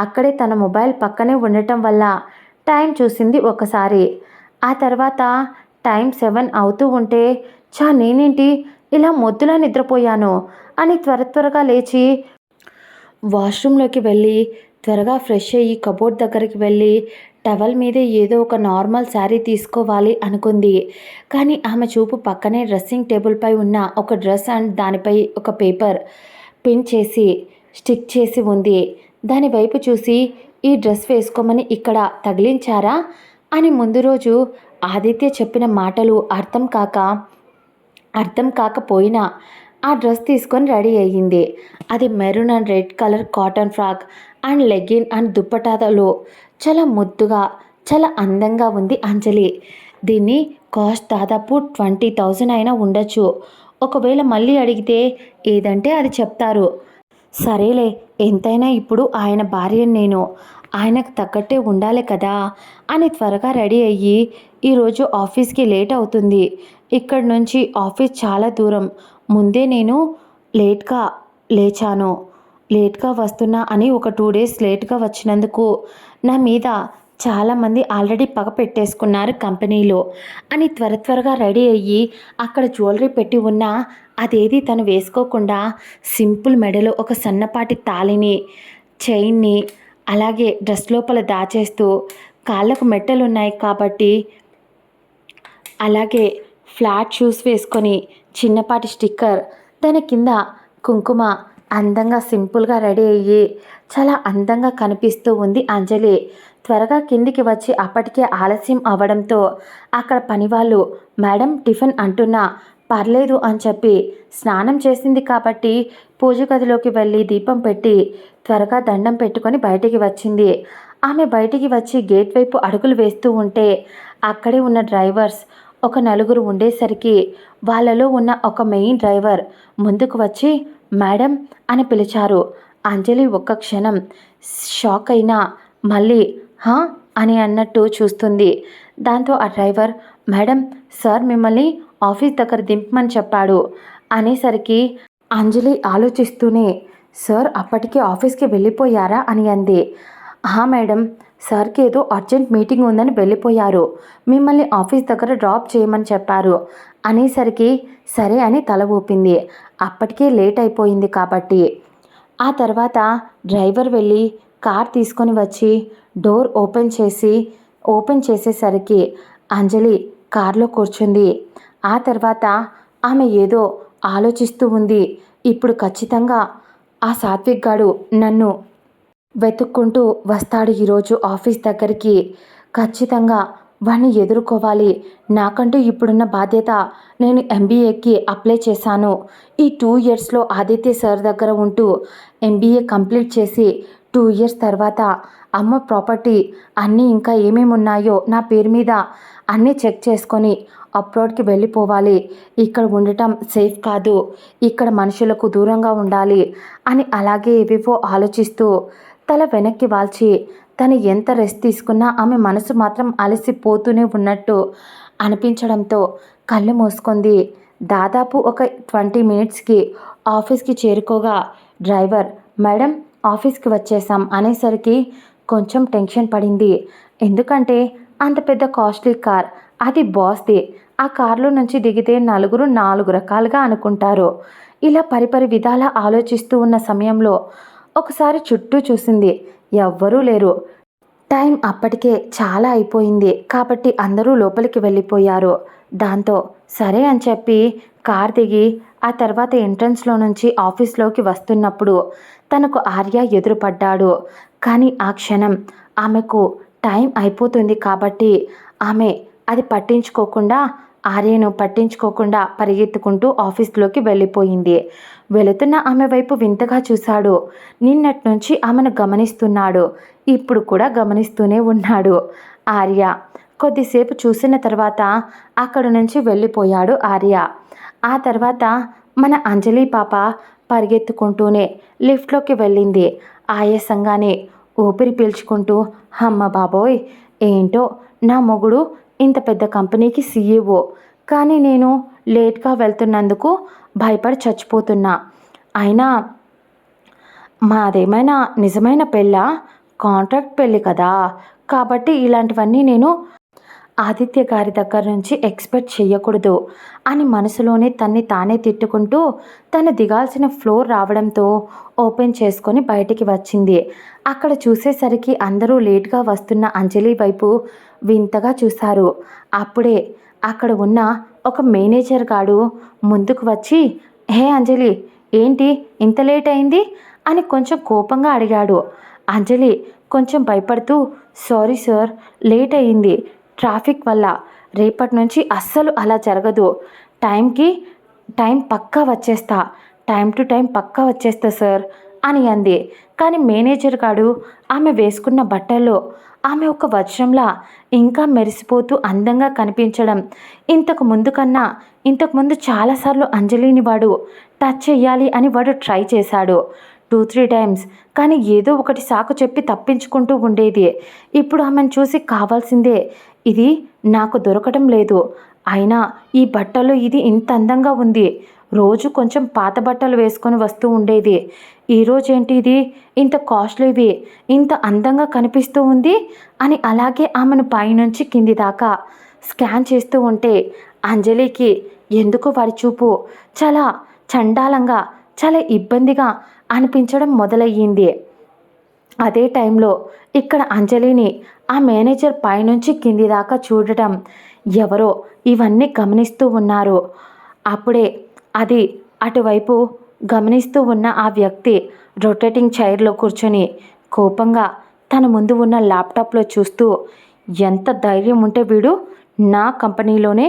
అక్కడే తన మొబైల్ పక్కనే ఉండటం వల్ల టైం చూసింది ఒకసారి. ఆ తర్వాత టైం 7 అవుతూ ఉంటే నేనేంటి ఇలా మొద్దులా నిద్రపోయాను అని త్వరగా లేచి వాష్రూమ్లోకి వెళ్ళి త్వరగా ఫ్రెష్ అయ్యి కబోర్డ్ దగ్గరికి వెళ్ళి టవల్ మీదే ఏదో ఒక నార్మల్ శారీ తీసుకోవాలి అనుకుంది. కానీ ఆమె చూపు పక్కనే డ్రెస్సింగ్ టేబుల్పై ఉన్న ఒక డ్రెస్ అండ్ దానిపై ఒక పేపర్ పిన్ చేసి స్టిక్ చేసి ఉంది. దాని వైపు చూసి ఈ డ్రెస్ వేసుకోమని ఇక్కడ తగిలించారా అని ముందు రోజు ఆదిత్య చెప్పిన మాటలు అర్థం కాకపోయినా ఆ డ్రెస్ తీసుకొని రెడీ అయ్యింది. అది maroon and red colour cotton frock and legging and దుప్పటాలో చాలా ముద్దుగా చాలా అందంగా ఉంది అంజలి. దీన్ని కాస్ట్ దాదాపు 20,000 అయినా ఉండొచ్చు. ఒకవేళ మళ్ళీ అడిగితే ఏదంటే అది చెప్తారు. సరేలే, ఎంతైనా ఇప్పుడు ఆయన భార్యని నేను, ఆయనకు తగ్గట్టే ఉండాలి కదా అని త్వరగా రెడీ అయ్యి ఈరోజు ఆఫీస్కి లేట్ అవుతుంది. ఇక్కడి నుంచి ఆఫీస్ చాలా దూరం. ముందే నేను లేట్గా లేచాను, లేట్గా వస్తున్నా అని ఒక 2 డేస్ లేట్గా వచ్చినందుకు నా మీద చాలామంది ఆల్రెడీ పగ పెట్టేసుకున్నారు కంపెనీలో అని త్వరగా రెడీ అయ్యి అక్కడ జ్యువెలరీ పెట్టి ఉన్నా అదేది తను వేసుకోకుండా సింపుల్ మెడలో ఒక సన్నపాటి తాళిని, చైన్ని అలాగే డ్రెస్ లోపల దాచేస్తూ కాళ్ళకు మెట్టలున్నాయి కాబట్టి అలాగే ఫ్లాట్ షూస్ వేసుకొని చిన్నపాటి స్టిక్కర్ దాని కింద కుంకుమ అందంగా సింపుల్గా రెడీ అయ్యి చాలా అందంగా కనిపిస్తూ ఉంది అంజలి. త్వరగా కిందికి వచ్చి అప్పటికే ఆలస్యం అవ్వడంతో అక్కడ పనివాళ్ళు మేడం టిఫిన్ అంటున్నా పర్లేదు అని చెప్పి స్నానం చేసింది కాబట్టి పూజ గదిలోకి వెళ్ళి దీపం పెట్టి త్వరగా దండం పెట్టుకొని బయటికి వచ్చింది. ఆమె బయటికి వచ్చి గేట్ వైపు అడుగులు వేస్తూ ఉంటే అక్కడే ఉన్న డ్రైవర్స్ ఒక 4 ఉండేసరికి వాళ్ళలో ఉన్న ఒక మెయిన్ డ్రైవర్ ముందుకు వచ్చి మేడం అని పిలిచారు. అంజలి ఒక్క క్షణం షాక్ అయినా మళ్ళీ హా అని అన్నట్టు చూస్తుంది. దాంతో ఆ డ్రైవర్ మేడం సార్ మిమ్మల్ని ఆఫీస్ దగ్గర దింపమని చెప్పాడు అనేసరికి అంజలి ఆలోచిస్తూనే సార్ అప్పటికే ఆఫీస్కి వెళ్ళిపోయారా అని అంది. మేడం, సార్కి ఏదో అర్జెంట్ మీటింగ్ ఉందని వెళ్ళిపోయారు, మిమ్మల్ని ఆఫీస్ దగ్గర డ్రాప్ చేయమని చెప్పారు అనేసరికి సరే అని తల ఊపింది. అప్పటికే లేట్ అయిపోయింది కాబట్టి. ఆ తర్వాత డ్రైవర్ వెళ్ళి కార్ తీసుకొని వచ్చి డోర్ ఓపెన్ చేసేసరికి అంజలి కార్లో కూర్చుంది. ఆ తర్వాత ఆమె ఏదో ఆలోచిస్తూ ఉంది. ఇప్పుడు ఖచ్చితంగా ఆ సాత్విక్ గాడు నన్ను వెతుక్కుంటూ వస్తాడు ఈరోజు ఆఫీస్ దగ్గరికి. ఖచ్చితంగా వాణ్ణి ఎదుర్కోవాలి. నాకంటూ ఇప్పుడున్న బాధ్యత, నేను MBAకి అప్లై చేశాను. ఈ 2 ఇయర్స్లో ఆదిత్య సార్ దగ్గర ఉంటూ MBA కంప్లీట్ చేసి 2 ఇయర్స్ తర్వాత అమ్మ ప్రాపర్టీ అన్నీ ఇంకా ఏమేమి ఉన్నాయో నా పేరు మీద అన్నీ చెక్ చేసుకొని అబ్రాడ్కి వెళ్ళిపోవాలి. ఇక్కడ ఉండటం సేఫ్ కాదు, ఇక్కడ మనుషులకు దూరంగా ఉండాలి అని అలాగే ఏవేవో ఆలోచిస్తూ తల వెనక్కి వాల్చి తను ఎంత రెస్ట్ తీసుకున్నా ఆమె మనసు మాత్రం అలసిపోతూనే ఉన్నట్టు అనిపించడంతో కళ్ళు మూసుకుంది. దాదాపు ఒక 20 మినిట్స్కి ఆఫీస్కి చేరుకోగా డ్రైవర్ మేడం ఆఫీస్కి వచ్చేసాం అనేసరికి కొంచెం టెన్షన్ పడింది. ఎందుకంటే అంత పెద్ద కాస్ట్లీ కార్, అది బాస్ది. ఆ కార్లో నుంచి దిగితే నలుగురు 4 రకాలుగా అనుకుంటారు. ఇలా పరిపరి విధాలా ఆలోచిస్తూ ఉన్న సమయంలో ఒకసారి చుట్టూ చూసింది. ఎవ్వరూ లేరు. టైం అప్పటికే చాలా అయిపోయింది కాబట్టి అందరూ లోపలికి వెళ్ళిపోయారు. దాంతో సరే అని చెప్పి కార్ దిగి ఆ తర్వాత ఎంట్రన్స్లో నుంచి ఆఫీస్లోకి వస్తున్నప్పుడు తనకు ఆర్య ఎదురుపడ్డాడు. కానీ ఆ క్షణం ఆమెకు టైం అయిపోతుంది కాబట్టి ఆమె అది ఆర్యను పట్టించుకోకుండా పరిగెత్తుకుంటూ ఆఫీస్లోకి వెళ్ళిపోయింది. వెళుతున్న ఆమె వైపు వింతగా చూశాడు. నిన్నటి నుంచి ఆమెను గమనిస్తున్నాడు, ఇప్పుడు కూడా గమనిస్తూనే ఉన్నాడు ఆర్య. కొద్దిసేపు చూసిన తర్వాత అక్కడి నుంచి వెళ్ళిపోయాడు ఆర్య. ఆ తర్వాత మన అంజలి పాప పరిగెత్తుకుంటూనే లిఫ్ట్లోకి వెళ్ళింది. ఆయాసంగానే ఊపిరి పీల్చుకుంటూ అమ్మ బాబోయ్, ఏంటో నా మొగుడు ఇంత పెద్ద కంపెనీకి CEO, కానీ నేను లేట్గా వెళ్తున్నందుకు భయపడి చచ్చిపోతున్నా. అయినా మాదేమైనా నిజమైన పెళ్ళా? కాంట్రాక్ట్ పెళ్ళి కదా, కాబట్టి ఇలాంటివన్నీ నేను ఆదిత్య గారి దగ్గర నుంచి ఎక్స్పెక్ట్ చెయ్యకూడదు అని మనసులోనే తన్ని తానే తిట్టుకుంటూ తను దిగాల్సిన ఫ్లోర్ రావడంతో ఓపెన్ చేసుకొని బయటికి వచ్చింది. అక్కడ చూసేసరికి అందరూ లేట్గా వస్తున్న అంజలి వైపు వింతగా చూశారు. అప్పుడే అక్కడ ఉన్న ఒక మేనేజర్ గాడు ముందుకు వచ్చి, హే అంజలి, ఏంటి ఇంత లేట్ అయింది అని కొంచెం కోపంగా అడిగాడు. అంజలి కొంచెం భయపడుతూ, సారీ సార్, లేట్ అయ్యింది ట్రాఫిక్ వల్ల. రేపటి నుంచి అస్సలు అలా జరగదు. టైం పక్కా వచ్చేస్తా, టైం టు టైం పక్కా వచ్చేస్తా సార్ అని అంది. కానీ మేనేజర్ గాడు ఆమె వేసుకున్న బట్టల్లో ఆమె ఒక వజ్రంలా ఇంకా మెరిసిపోతూ అందంగా కనిపించడం, ఇంతకుముందు చాలాసార్లు అంజలిని వాడు టచ్ చెయ్యాలి అని వాడు ట్రై చేశాడు 2-3 టైమ్స్. కానీ ఏదో ఒకటి సాకు చెప్పి తప్పించుకుంటూ ఉండేది. ఇప్పుడు ఆమెను చూసి కావాల్సిందే, ఇది నాకు దొరకడం లేదు, అయినా ఈ బట్టలు ఇది ఇంత అందంగా ఉంది, రోజు కొంచెం పాత బట్టలు వేసుకొని వస్తూ ఉండేది, ఈరోజేంటి ఇది ఇంత కాస్ట్లీవి, ఇంత అందంగా కనిపిస్తూ ఉంది అని అలాగే ఆమెను పైనుంచి కింది దాకా స్కాన్ చేస్తూ ఉంటే అంజలికి ఎందుకో వాడి చూపు చాలా చండాలంగా, చాలా ఇబ్బందిగా అనిపించడం మొదలయ్యింది. అదే టైంలో ఇక్కడ అంజలిని ఆ మేనేజర్ పైనుంచి కింది దాకా చూడటం, ఎవరో ఇవన్నీ గమనిస్తూ ఉన్నారు. అప్పుడే అది అటువైపు గమనిస్తూ ఉన్న ఆ వ్యక్తి రొటేటింగ్ చైర్లో కూర్చొని కోపంగా తన ముందు ఉన్న ల్యాప్టాప్లో చూస్తూ, ఎంత ధైర్యం ఉంటే వీడు నా కంపెనీలోనే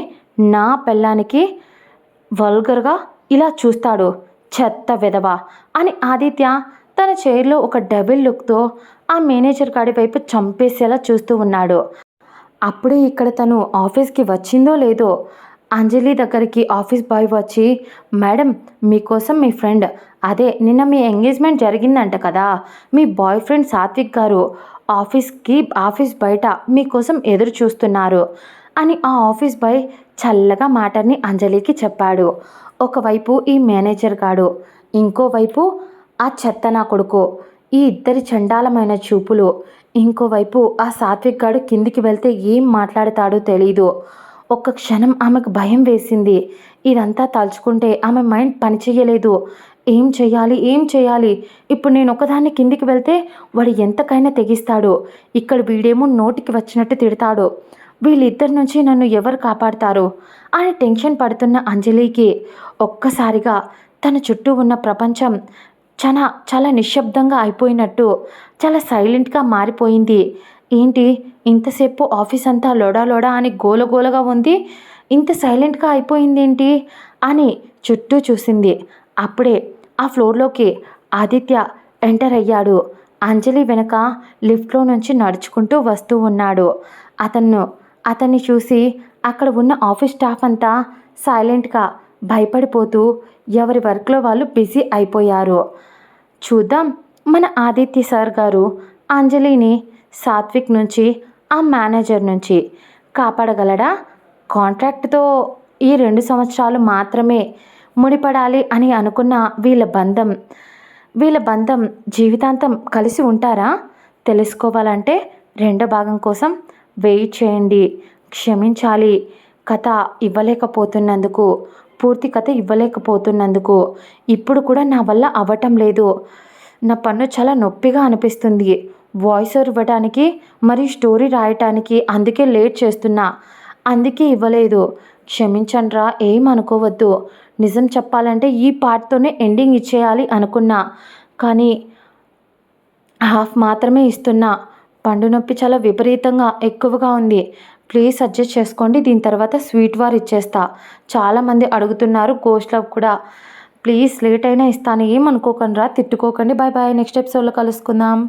నా పెళ్ళానికి వల్గర్గా ఇలా చూస్తాడు, చెత్త వెధవ అని ఆదిత్య తన చైర్లో ఒక డబుల్ లుక్తో ఆ మేనేజర్ గాడి వైపు చంపేసేలా చూస్తూ ఉన్నాడు. అప్పుడే ఇక్కడ తను ఆఫీస్కి వచ్చిందో లేదో అంజలి దగ్గరికి ఆఫీస్ బాయ్ వచ్చి, మేడం, మీకోసం మీ ఫ్రెండ్, అదే నిన్న మీ ఎంగేజ్మెంట్ జరిగిందంట కదా, మీ బాయ్ ఫ్రెండ్ సాత్విక్ గారు ఆఫీస్ బయట మీకోసం ఎదురు చూస్తున్నారు అని ఆ ఆఫీస్ బాయ్ చల్లగా మాటని అంజలికి చెప్పాడు. ఒకవైపు ఈ మేనేజర్ గాడు, ఇంకోవైపు ఆ చెత్త నా కొడుకు, ఈ ఇద్దరి చండాలమైన చూపులు, ఇంకోవైపు ఆ సాత్విక్ గాడు కిందికి వెళ్తే ఏం మాట్లాడతాడో తెలీదు. ఒక్క క్షణం ఆమెకు భయం వేసింది. ఇదంతా తలుచుకుంటే ఆమె మైండ్ పనిచేయలేదు. ఏం చేయాలి, ఇప్పుడు నేను ఒకదాన్ని కిందికి వెళ్తే వాడు ఎంతకైనా తెగిస్తాడు, ఇక్కడ వీడేమో నోటికి వచ్చినట్టు తిడతాడు, వీళ్ళిద్దరి నుంచి నన్ను ఎవరు కాపాడతారు అని టెన్షన్ పడుతున్న అంజలికి ఒక్కసారిగా తన చుట్టూ ఉన్న ప్రపంచం చాలా నిశ్శబ్దంగా అయిపోయినట్టు, చాలా సైలెంట్గా మారిపోయింది. ఏంటి ఇంతసేపు ఆఫీస్ అంతా లోడా అని గోలగోలగా ఉంది, ఇంత సైలెంట్గా అయిపోయిందేంటి అని చుట్టూ చూసింది. అప్పుడే ఆ ఫ్లోర్లోకి ఆదిత్య ఎంటర్ అయ్యాడు. అంజలి వెనక లిఫ్ట్లో నుంచి నడుచుకుంటూ వస్తూ ఉన్నాడు. అతన్ని చూసి అక్కడ ఉన్న ఆఫీస్ స్టాఫ్ అంతా సైలెంట్గా భయపడిపోతూ ఎవరి వర్క్లో వాళ్ళు బిజీ అయిపోయారు. చూద్దాం, మన ఆదిత్య సార్ గారు అంజలిని సాత్విక్ నుంచి, ఆ మేనేజర్ నుంచి కాపాడగలడా? కాంట్రాక్ట్తో ఈ 2 సంవత్సరాలు మాత్రమే ముడిపడాలి అని అనుకున్న వీళ్ళ బంధం జీవితాంతం కలిసి ఉంటారా? తెలుసుకోవాలంటే 2వ భాగం కోసం వెయిట్ చేయండి. క్షమించాలి, పూర్తి కథ ఇవ్వలేకపోతున్నందుకు. ఇప్పుడు కూడా నా వల్ల అవ్వటం లేదు. నా పన్ను చాలా నొప్పిగా అనిపిస్తుంది వాయిస్ ఓవర్ ఇవ్వడానికి మరియు స్టోరీ రాయటానికి, అందుకే లేట్ చేస్తున్నా, అందుకే ఇవ్వలేదు. క్షమించండ్రా, ఏమనుకోవద్దు. నిజం చెప్పాలంటే ఈ పార్ట్తోనే ఎండింగ్ ఇచ్చేయాలి అనుకున్నా, కానీ హాఫ్ మాత్రమే ఇస్తున్నా. పండు నొప్పి చాలా విపరీతంగా ఎక్కువగా ఉంది. ప్లీజ్ అడ్జస్ట్ చేసుకోండి, దీని తర్వాత స్వీట్ వార్ ఇచ్చేస్తా. చాలామంది అడుగుతున్నారు, గోస్ట్ లవ్ కూడా. ప్లీజ్ లేట్ అయినా ఇస్తాను, ఏమనుకోకండి రా, తిట్టుకోకండి. బాయ్ బాయ్, నెక్స్ట్ ఎపిసోడ్లో కలుసుకుందాం.